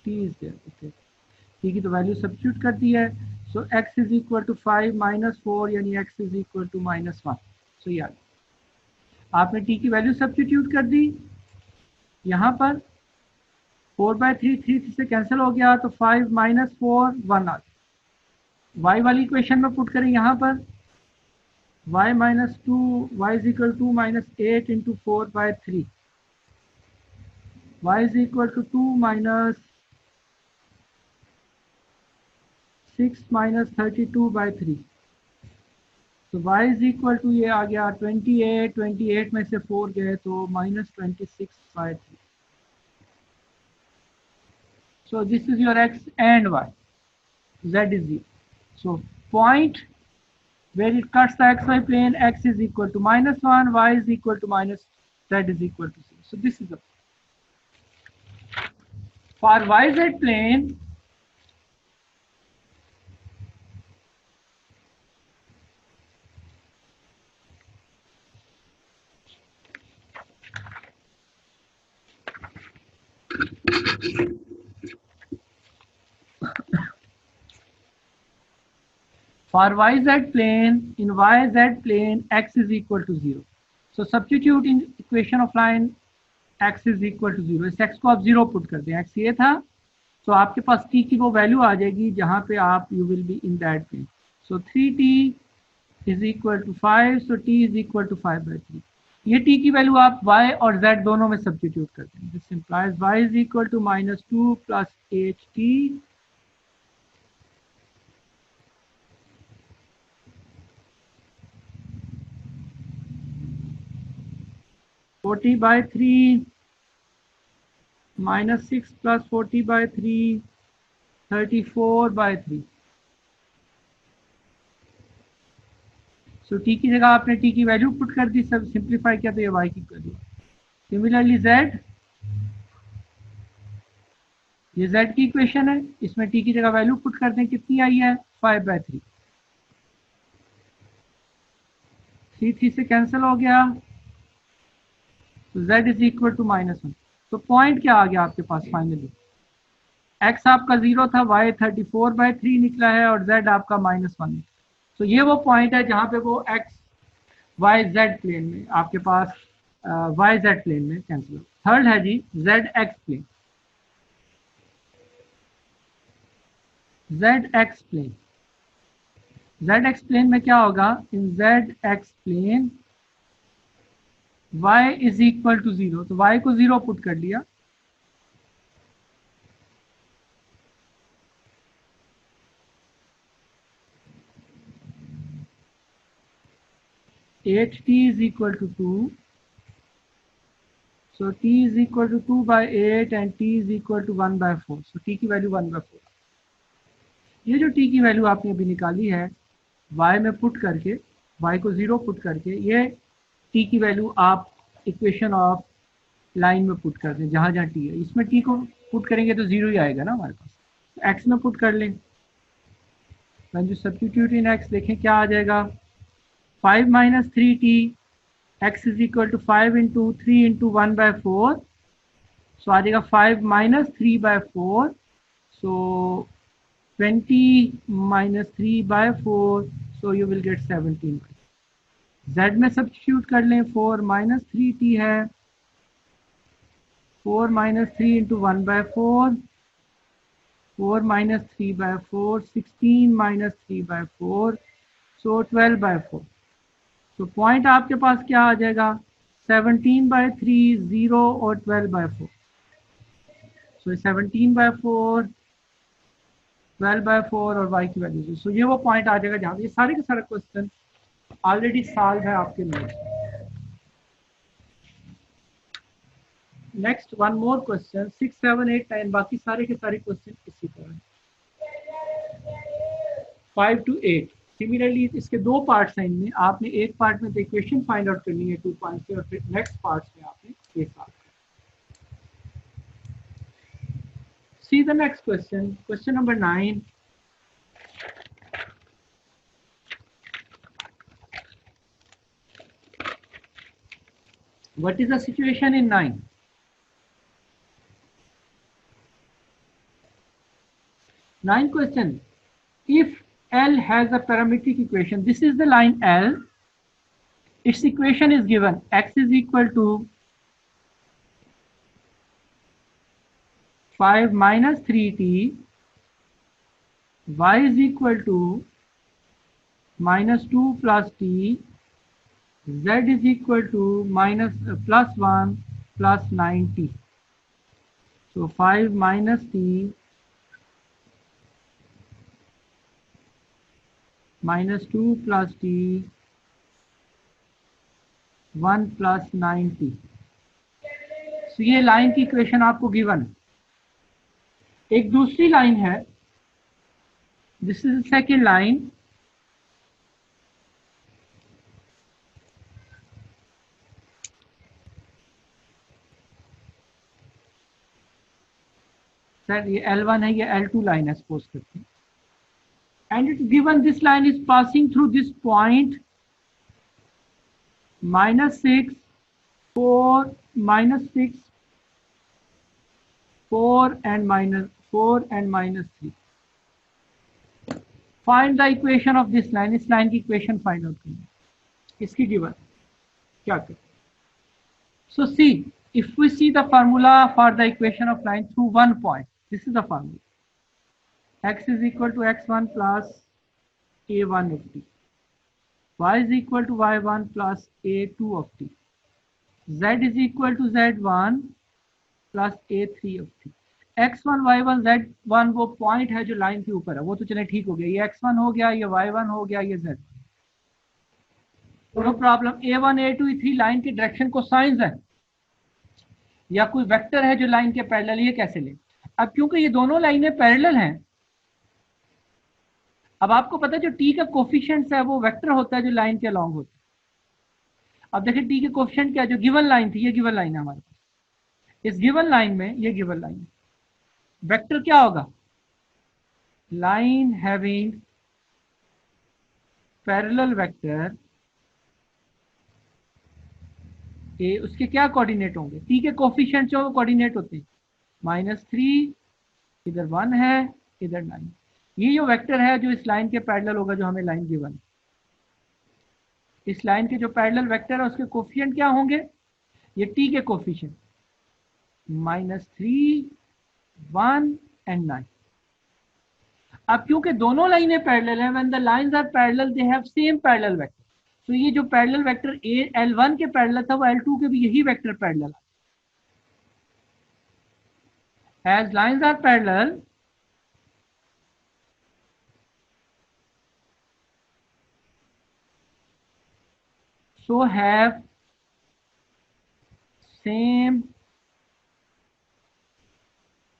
T is there. Okay. t की तो वैल्यू सब्स्टिट्यूट कर दी है. So x is equal to 5 minus 4 यानी x is equal to -1. So ये आपने t की वैल्यू सब्स्टिट्यूट कर दी. यहाँ पर 4/3 3 से कैंसिल हो गया तो 5 माइनस 4 1 आ गया. y वाली इक्वेशन में पुट करें यहाँ पर y minus 2 y is equal to minus 8 into 4/3. y is equal to 2 minus 6 minus 32/3. तो y is equal to ये आ गया 28. 28 में से 4 गए तो minus 26/3. So this is your x and y. Z is 0. So point where it cuts the xy plane, x is equal to -1, y is equal to minus, z is equal to 0. So this is the for yz plane. For yz plane, in yz plane, x is equal to 0. So substitute in equation of line x is equal to 0. इस x को आप 0 put कर दें. x ये था तो आपके पास t की वो वैल्यू आ जाएगी जहाँ पे आप you will be in that plane. So 3t is equal to 5. So t is equal to 5/3. ये t की वैल्यू आप y और z दोनों में सब्स्टिट्यूट कर दें. This implies y is equal to -2 plus 8t. (40/3) minus 6 plus 40/3 34/3. So t की जगह आपने t की वैल्यू पुट कर दी. सब सिंप्लीफाई किया तो ये y की वैल्यू. सिमिलरली z, ये z की इक्वेशन है. इसमें t की जगह वैल्यू पुट कर दें. कितनी आई है 5/3. 3 से कैंसिल हो गया तो z इज इक्वल टू -1. तो पॉइंट क्या आ गया आपके पास फाइनली? x आपका 0 था, y 34/3 निकला है और z आपका -1. तो ये वो पॉइंट है जहां पे वो x y z प्लेन में आपके पास y z प्लेन में कैंसिल हो. थर्ड है जी z x plane. z x plane, z x plane में क्या होगा? In z x plane y is equal to 0. तो y को 0 पुट कर लिया. T is equal to 2. So t is equal to 2/8 and t is equal to 1/4. So t की value 1/4. ये जो t की वैल्यू आपने अभी निकाली है y में पुट करके, y को 0 पुट करके, ये t की वैल्यू आप इक्वेशन ऑफ लाइन में पुट कर दें जहां जहां t है. इसमें t को पुट करेंगे तो 0 ही आएगा ना हमारे पास. x में पुट कर लें. जो सब्स्टिट्यूट इन x देखें क्या आ जाएगा. 5 minus 3t, x is equal to 5 into 3 into 1/4. So आ जाएगा 5 minus 3/4. So 20 minus 3/4. So you will get 17. z में सब्स्टिट्यूट कर लें. 4 minus 3t है. 4 minus 3 into 1/4. 4 minus 3/4. 16 minus 3/4. So 12/4. तो पॉइंट आपके पास क्या आ जाएगा? 17/3, 0 और 12/4. सो 17/4, 12/4 और y की वैल्यू. सो ये वो पॉइंट आ जाएगा जहाँ ये सारे के सारे क्वेश्चन ऑलरेडी सॉल्व है आपके notes. Next one more question 6, 7, 8, 9. बाकी सारे के सारे क्वेश्चन इसी तरह. 5 to 8. सिमिलरली इसके दो पार्ट्स हैं. इनमें आपने एक पार्ट में इक्वेशन फाइंड आउट करनी है 2 पॉइंट्स से और फिर नेक्स्ट पार्ट में आपने ये solve. See the next question. Question number 9. What is the situation in 9? Nine question. If L has a parametric equation, this is the line L. Its equation is given. X is equal to 5 minus 3t. Y is equal to minus 2 plus t. Z is equal to plus 1 plus 9t. So 5 minus t minus 2 plus t 1 plus 9t. So ये line की equation आपको given. एक दूसरी line है, this is second line. Sir ये L1 है, ये L2 line है सपोज करते हैं, and it's given this line is passing through this point minus 6 4 minus 6 4 and minus 3. Find the equation of this line. इस लाइन की equation find out करनी है, इसकी गिवन क्या करें? So see, if we see the formula for the equation of line through one point, this is the formula. X is equal to x1 plus a1 of t. Y is equal to y1 plus a2 of t. Z is equal to z1 plus a3 of t. x1 y1 z1 वो point है जो line के ऊपर है, वो तो चले ठीक हो गया, ये x1 हो गया, ये y1 हो गया, ये z, no problem. a1 a2 a3 line के डायरेक्शन को साइंस है या कोई वेक्टर है जो लाइन के पैरेलल, ये कैसे ले? अब क्योंकि ये दोनों लाइनें पैरेलल हैं, अब आपको पता है जो t का कोफिशिएंट है वो वेक्टर होता है जो लाइन के अलोंग होता है। अब देखिए t के कोफिशिएंट क्या, जो गिवन लाइन थी, ये गिवन लाइन है हमारे पास, इस गिवन लाइन में ये गिवन लाइन, वेक्टर क्या होगा? Line having parallel vector A, उसके क्या कोऑर्डिनेट होंगे? t के कोफिशिएंट जो कोऑर्डिनेट होते हैं -3, इधर 1 है, इधर 9। ये जो वेक्टर है जो इस लाइन के पैरेलल होगा, जो हमें लाइन गिवन, इस लाइन के जो पैरेलल वेक्टर है उसके कोफिशिएंट क्या होंगे? ये t के कोफिशिएंट -3, 1 and 9। अब क्योंकि दोनों लाइनें पैरेलल हैं, when the lines are parallel they have same parallel vector, तो ये जो पैरेलल वेक्टर L1 के पैरेलल था वो L2 के भी यही वेक्टर पैरेलल है। As lines are parallel, so have same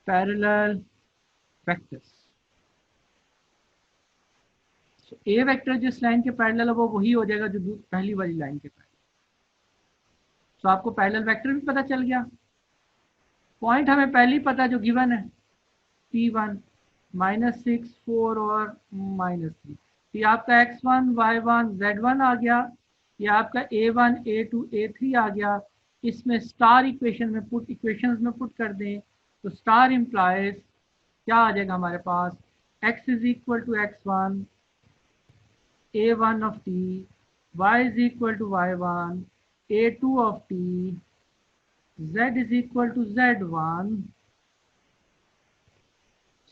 parallel vectors. So A vector जिस लाइन के पैरेलल है वो वही हो जाएगा जो पहली वाली लाइन के पैरेलल। तो आपको पैरेलल वेक्टर भी पता चल गया, पॉइंट हमें पहले ही पता जो गिवन है P1 -6 4 और -3। ये आपका x1 y1 z1 आ गया, ये आपका a1 a2 a3 आ गया। इसमें स्टार इक्वेशन में पुट कर दें तो स्टार इम्प्लाइज क्या आ जाएगा हमारे पास? x is equal to x1 a1 of t, y is equal to y1 a2 of t, z is equal to z1.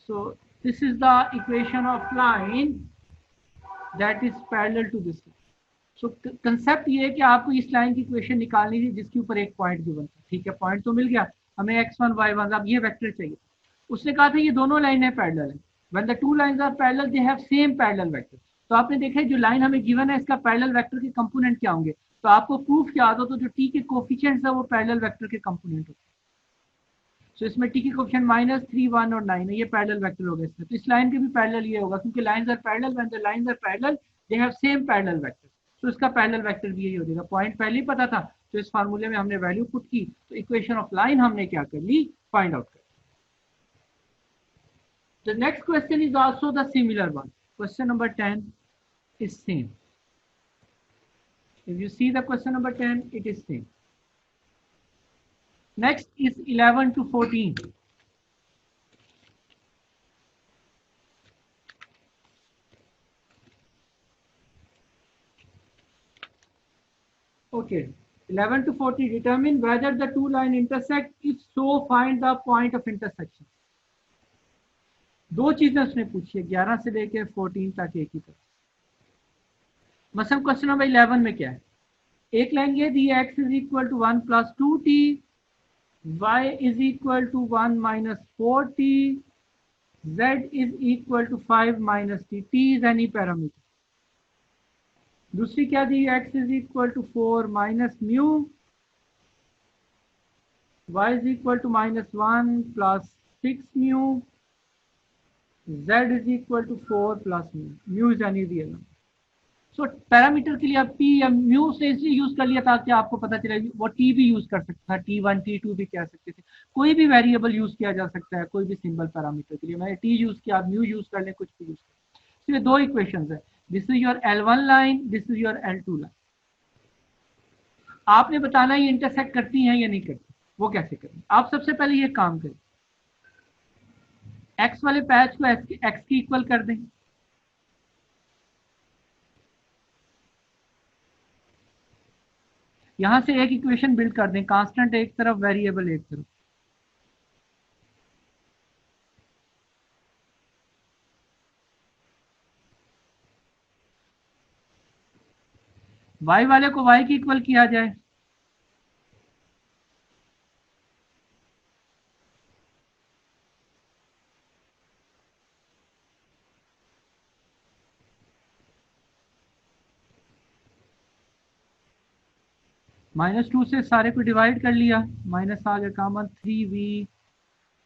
So this is the equation of line that is parallel to this line. So concept ये है कि आपको इस line की equation निकालनी थी जिसके ऊपर एक पॉइंट गिवन था। ठीक है, पॉइंट तो मिल गया हमें x1 y1, अब ये वेक्टर चाहिए। उसने कहा था ये दोनों लाइनें पैरेलल हैं, when the two lines are parallel they have same parallel vector। तो आपने देखा जो लाइन हमें गिवन है इसका पैरेलल वेक्टर के कंपोनेंट क्या होंगे, तो आपको प्रूफ याद हो तो जो टी के कोफिशिएंट्स है वो पैरेलल वेक्टर के कंपोनेंट होते हैं। सो इसमें टी के कोफिशिएंट -3 1 और 9 है, ये पैरेलल वेक्टर होगा इसमें। तो इस लाइन के भी पैरेलल ये होगा क्योंकि lines are parallel, when the lines are parallel they have same parallel vector, तो इसका पैरेलल वेक्टर भी यही हो जाएगा। पॉइंट पहले ही पता था तो इस फार्मूले में हमने वैल्यू पुट की तो इक्वेशन ऑफ लाइन हमने क्या कर ली, फाइंड आउट कर। The next question is also the similar one. Question number 10 is same. If you see the question number 10, it is same. Next is 11 to 14. Okay, 11 to 40, determine whether the two lines intersect. If so, find the point of intersection. दो चीजें उसने पूछी है 11 से लेके 14 तक एक ही तरह। मसलन क्वेश्चन नंबर 11 में क्या है, एक लाइन ये दी है x is equal to 1 plus 2t, y is equal to 1 minus 4t, z is equal to 5 minus t, t is any parameter. दूसरी क्या दी, x is equal to 4 minus mu, y is equal to minus 1 plus 6 mu, z is equal to 4 plus mu, mu is any real number. So parameter के लिए आप p या mu से इसलिए use कर लिया ताकि आपको पता चले, वो t भी यूज कर सकता था, t1 t2 भी कह सकते थे, कोई भी वेरिएबल यूज किया जा सकता है, कोई भी सिंबल पैरामीटर के लिए। मैंने t यूज किया, आप म्यू यूज कर लें, कुछ भी यूज कर। तो ये दो इक्वेशंस है, this is your L1 line, this is your L2 line. आपने बताना ये इंटरसेक्ट करती हैं या नहीं करती, वो कैसे करें। आप सबसे पहले ये काम करें, x वाले पैच को x की इक्वल कर दें, यहां से एक इक्वेशन बिल्ड कर दें, कांस्टेंट एक तरफ, वेरिएबल एक तरफ। y वाले को y की इक्वल किया जाए, -2 से सारे को डिवाइड कर लिया, माइनस आ गया common, 3v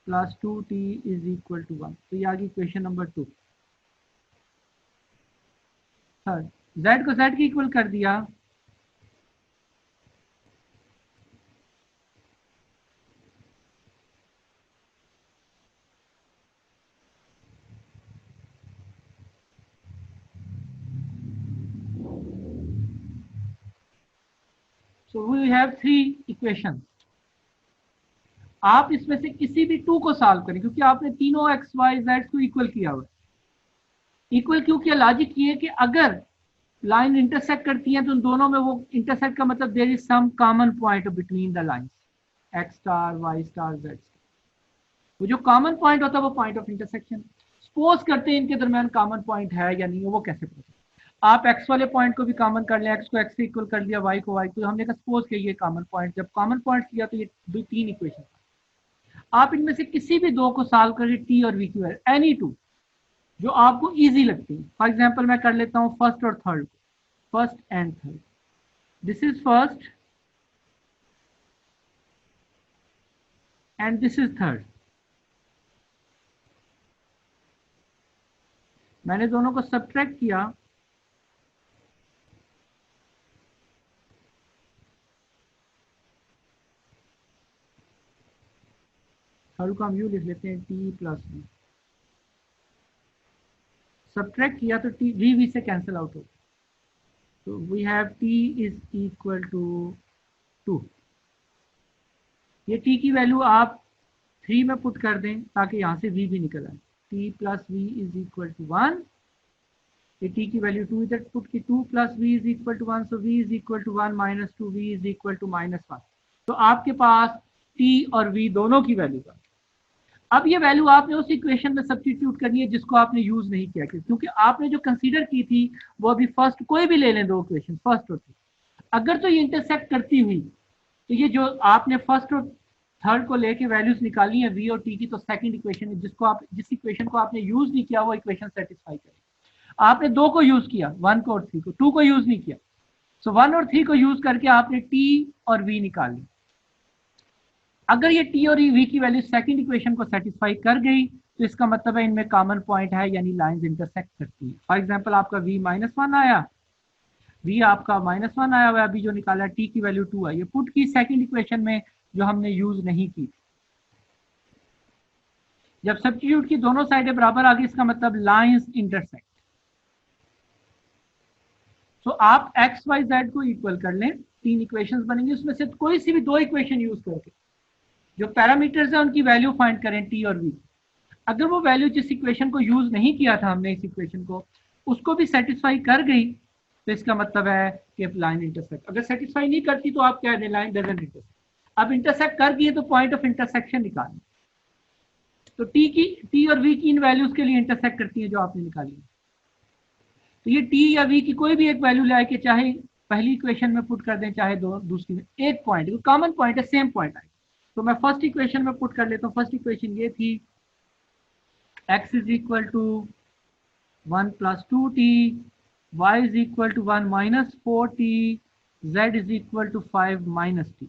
plus 2t is equal to 1। तो ये आ गई इक्वेशन नंबर 2। थर्ड, z को z की इक्वल कर दिया, सो वी हैव 3 इक्वेशन। आप इसमें से किसी भी 2 को सॉल्व करें, क्योंकि आपने तीनों x y z को इक्वल किया हुआ है। इक्वल क्यों किया, लॉजिक ये है कि अगर लाइन इंटरसेक्ट करती है तो उन दोनों में, वो इंटरसेक्ट का मतलब there is some common point between the lines x star y star z। वो जो कॉमन पॉइंट होता है वो पॉइंट ऑफ इंटरसेक्शन। सपोज करते हैं इनके दरमियान कॉमन पॉइंट है या नहीं, वो कैसे पता चले। आप x वाले पॉइंट को भी कॉमन कर लें, x को x से इक्वल कर लिया, y को y को, हमने कहा सपोज किया ये कॉमन पॉइंट। जब कॉमन पॉइंट किया तो ये 3 इक्वेशन, आप इनमें से किसी भी 2 को सॉल्व करिए, t और v की वैल्यू, एनी 2 जो आपको इजी लगती है। फॉर एग्जांपल मैं कर लेता हूँ फर्स्ट और third, first and third. This is first and this is third. मैंने दोनों को सब्ट्रैक्ट किया, थर्ड को हम यू लिख लेते हैं, टी प्लस वी। सब्ट्रैक्ट किया तो टी वी वी से कैंसिल आउट हो, तो we have t is equal to 2। ये टी की वैल्यू आप 3 में पुट कर दें ताकि यहाँ से v भी निकल आए, t plus v is equal to 1। ये t की वैल्यू 2 इधर पुट की, 2 plus v is equal to 1, so v is equal to 1 minus 2, v is equal to -1। तो आपके पास t और v दोनों की वैल्यू का, अब ये वैल्यू आपने उस इक्वेशन में सब्स्टिट्यूट करनी है जिसको आपने यूज नहीं किया, क्योंकि आपने जो कंसीडर की थी वो अभी फर्स्ट, कोई भी ले लें 2 इक्वेशन, फर्स्ट और थर्ड, अगर तो ये इंटरसेक्ट करती हुई, तो ये जो आपने फर्स्ट और थर्ड को लेके वैल्यूज निकाली है v और t की, तो सेकंड इक्वेशन है जिसको आप, जिस इक्वेशन को आपने यूज नहीं किया वो इक्वेशन सेटिस्फाई करेगी। आपने 2 को यूज किया, 1 को और 3 को, 2 को यूज नहीं किया, सो 1 और 3 को यूज करके आपने t और v निकाल ली। अगर ये t और v की वैल्यू सेकंड इक्वेशन को सेटिस्फाई कर गई तो इसका मतलब है इनमें कॉमन पॉइंट है, यानी लाइंस इंटरसेक्ट करती है। फॉर एग्जांपल आपका v -1 आया, v आपका -1 आया हुआ, अभी जो निकाला t की वैल्यू 2 आई, ये पुट की सेकंड इक्वेशन में जो हमने यूज नहीं की। जब सब्स्टिट्यूट की दोनों साइडें बराबर आ गई, इसका मतलब लाइंस इंटरसेक्ट। तो आप x y z को इक्वल कर लें, 3 इक्वेशंस बनेंगे, उसमें से कोई सी भी 2 इक्वेशन यूज करके जो पैरामीटर्स हैं उनकी वैल्यू फाइंड करें टी और वी। अगर वो वैल्यू जिस इक्वेशन को यूज नहीं किया था हमने, इस इक्वेशन को, उसको भी सेटिस्फाई कर गई, तो इसका मतलब है कि लाइन इंटरसेक्ट। अगर सेटिस्फाई नहीं करती तो आप कह दें लाइन डजंट इंटरसेक्ट। अब इंटरसेक्ट कर गई है तो पॉइंट ऑफ इंटरसेक्शन निकालें। तो टी और वी की इन वैल्यूज के लिए इंटरसेक्ट करती है जो आपने निकाली है। तो ये टी या वी की कोई भी एक वैल्यू ले के चाहे पहली इक्वेशन में पुट कर दें चाहे दूसरी में, एक पॉइंट कॉमन पॉइंट है, सेम पॉइंट आए। तो मैं फर्स्ट इक्वेशन में पुट कर लेता हूँ। फर्स्ट इक्वेशन ये थी x is equal to 1 plus 2t, y is equal to 1 minus 4t, z is equal to 5 minus t।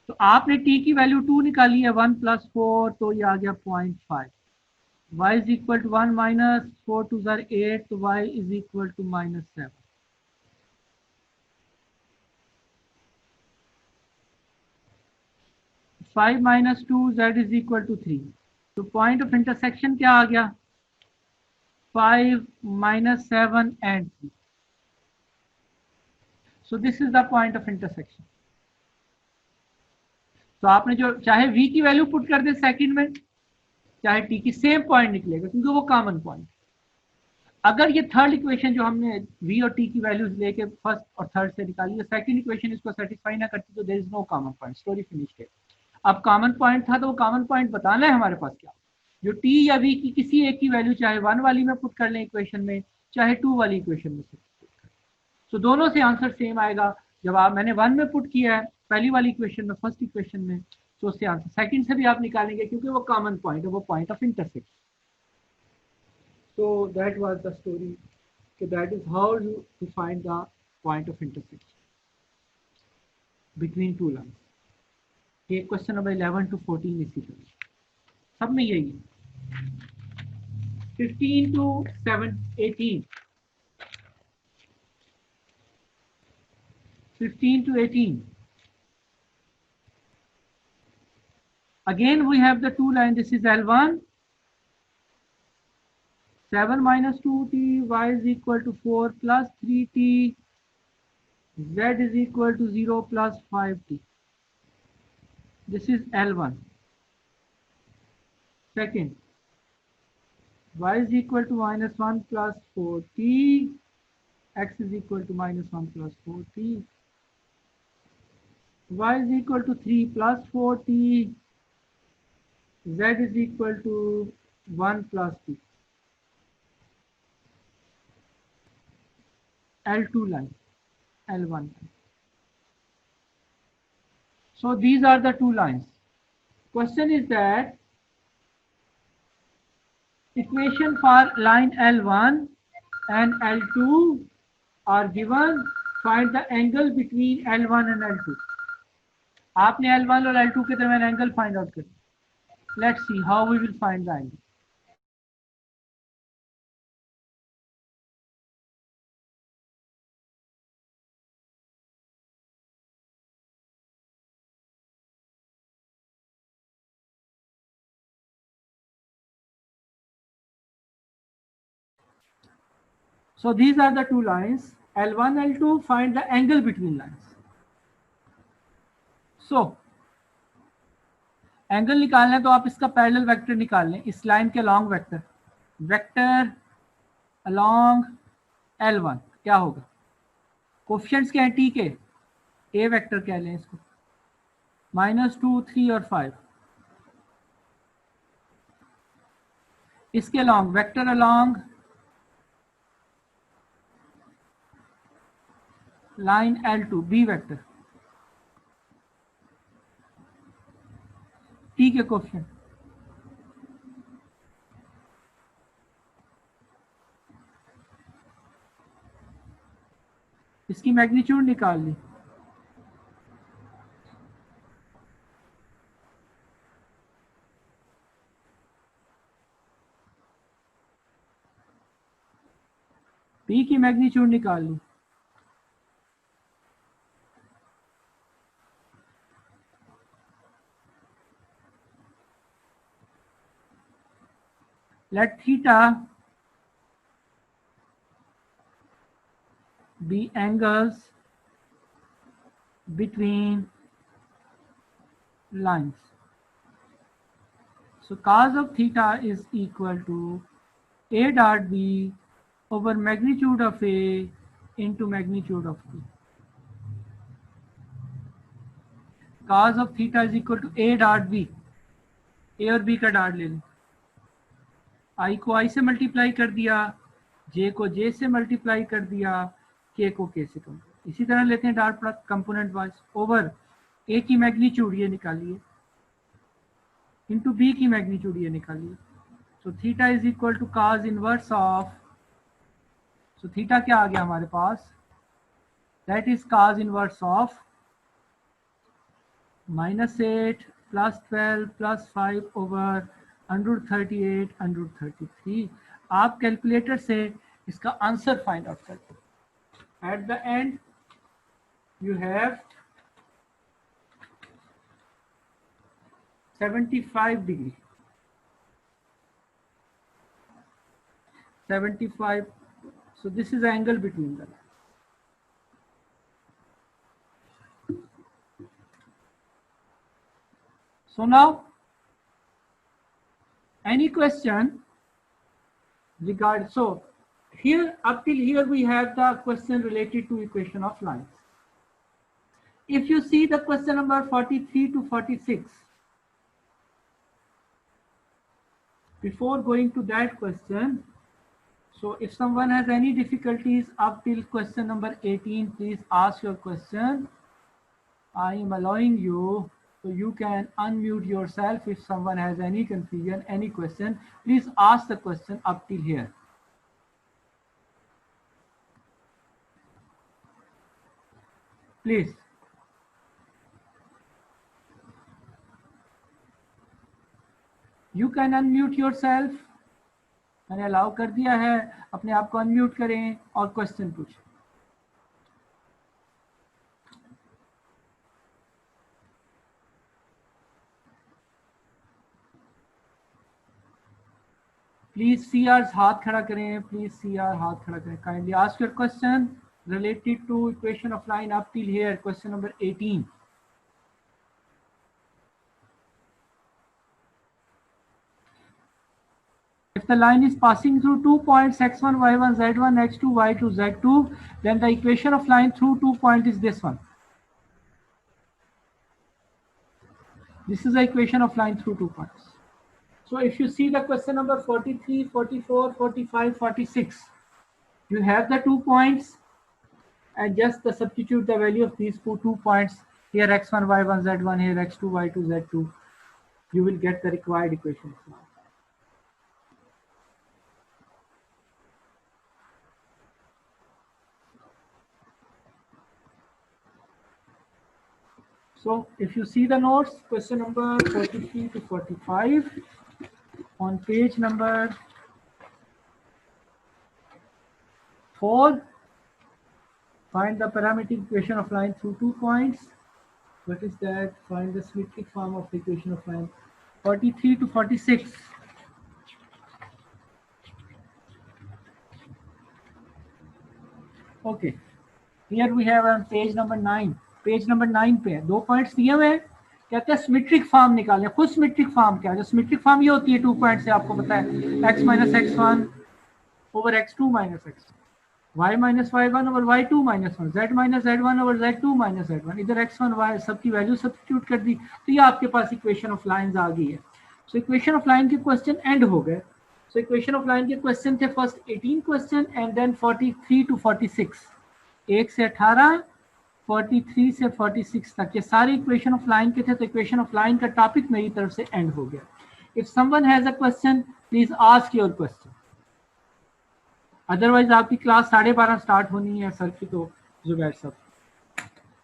तो आपने t की वैल्यू 2 निकाली है, 1 प्लस 4 तो ये आ गया 0.5। y is equal to 1 minus 4 two 8, तो y is equal to minus 7। Five minus 2, z is equal to 3। तो पॉइंट ऑफ इंटरसेक्शन क्या आ गया? 5 minus 7 and 3. So this is the point of intersection. तो आपने जो चाहे v की वैल्यू पुट कर दे सेकंड में, चाहे t की, सेम पॉइंट निकलेगा क्योंकि वो कॉमन पॉइंट। अगर ये थर्ड इक्वेशन जो हमने v और t की वैल्यूज लेके फर्स्ट और थर्ड से निकाली, सेकंड इक्वेशन इसको सेटिस्फाई ना करती तो there is no common point, story finished है। अब कॉमन पॉइंट था तो वो कॉमन पॉइंट बताना है हमारे पास क्या, जो t या v की किसी एक की वैल्यू चाहे 1 वाली में पुट कर लें इक्वेशन में, चाहे 2 वाली इक्वेशन में से। तो दोनों से आंसर सेम आएगा। जब आप मैंने 1 में पुट किया है पहली वाली इक्वेशन में, फर्स्ट इक्वेशन में, तो उससे आंसर सेकंड से भी आप निकालेंगे क्योंकि वो कॉमन पॉइंट है, वो point of intersection. So that was the story. So that is how you find the point of intersection between two lines. ये क्वेश्चन नंबर 11 to 14 इसी तरह सब में यही है। 15 to 18, 15 to 18. Again we have the two lines. This is L1, 7 minus 2t, y is equal to 4 plus 3t, z is equal to 0 plus 5t. This is L1. Second, y is equal to minus 1 plus 4t, x is equal to minus 1 plus 4t, y is equal to 3 plus 4t, z is equal to 1 plus t. L2 line, L1 line. So these are the two lines. Question is that equation for line L1 and L2 are given. Find the angle between L1 and L2. आपने L1 और L2 के दरमियान angle find out करना। Let's see how we will find the angle. So these are the two lines, L1, L2. Find the angle between lines. So angle निकालना है तो आप इसका पैरेलल वेक्टर निकाल लें, इस लाइन के along vector, vector along L1 क्या होगा? कोफिशिएंट्स क्या है टी के? ए वेक्टर कह लें इसको, -2, 3 और 5। इसके along vector along line L2 b vector, t के कोफिशिएंट। इसकी मैग्नीट्यूड निकाल ली। पी की मैग्नीट्यूड निकाल ली। Let theta be angles between lines. So cos of theta is equal to A dot B over magnitude of A into magnitude of B. Cos of theta is equal to A dot B. A और B का dot ले लें. I को I से multiply कर दिया, J को J से मल्टीप्लाई कर दिया, K को K से कम. इसी तरह लेते हैं dot product component wise. Over A की मैग्नीट्यूड ये निकालिए इंटू B की मैग्नीट्यूड ये निकालिए. So theta is equal to cos inverse of, so theta क्या आ गया हमारे पास, that is cos inverse of -8 +12 +5 over √38 √33. आप कैलकुलेटर से इसका आंसर फाइंड आउट करते हैं. At the end you have 75 degree. 75. So this is the angle between them. So now, any question regard, so here up till here we have the question related to equation of lines. If you see the question number 43 to 46, before going to that question, so if someone has any difficulties up till question number 18, please ask your question. I am allowing you, so you can unmute yourself. If someone has any confusion, any question, please ask the question up till here. Please. You can unmute yourself. मैंने allow कर दिया है, अपने आप को unmute करें और question पूछें. प्लीज CR's हाथ खड़ा करें. प्लीज CR हाथ खड़ा करें. Kindly ask your question related to equation of line up till here, question number 18. If the line is passing through 2 points x1, y1, z1, x2, y2, z2, then the equation of line through 2 points is this one. This is the equation of line through 2 points. So if you see the question number 43, 44, 45, 46, you have the 2 points and just substitute the value of these 2 points. Here x1, y1, z1, here x2, y2, z2. You will get the required equation. So if you see the notes, question number 43 to 45, on page number 4, find the parametric equation of line through 2 points. What is that? Find the symmetric form of the equation of line. 43 to 46. Okay, here we have on page number 9. Page number 9 पे है, 2 points दिए हुए हैं. कहते हैं symmetric form निकालें. खुद symmetric form क्या है? जो सिमेट्रिक फॉर्म ये होती है 2 पॉइंट से, आपको पता है, x minus x1 over x2 minus x, y minus y1 over y2 minus 1, z minus z1 over z2 minus z1. इधर x1 y सबकी वैल्यू सब्स्टिट्यूट कर दी, तो ये आपके पास इक्वेशन ऑफ लाइंस आ गई है. सो इक्वेशन ऑफ लाइन के क्वेश्चन एंड हो गए. सो इक्वेशन ऑफ लाइन के क्वेश्चन थे first 18 question end then 43 to 46, 1 से 18, 43 से 46 तक, ये सारे इक्वेशन ऑफ लाइन के थे. तो इक्वेशन ऑफ लाइन का टॉपिक मेरी तरफ से एंड हो गया. If someone has a question, please ask your question. Otherwise आपकी क्लास 12:30 स्टार्ट होनी है सर की. तो जुबैर साहब,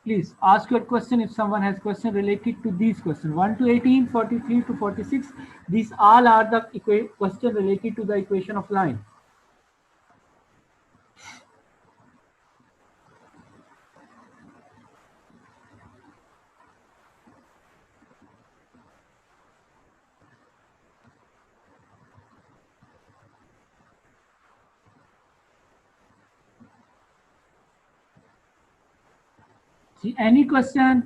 please ask your question if someone has question related to these question 1 to 18, 43 to 46. These all are the question related to the equation of line. See, any question?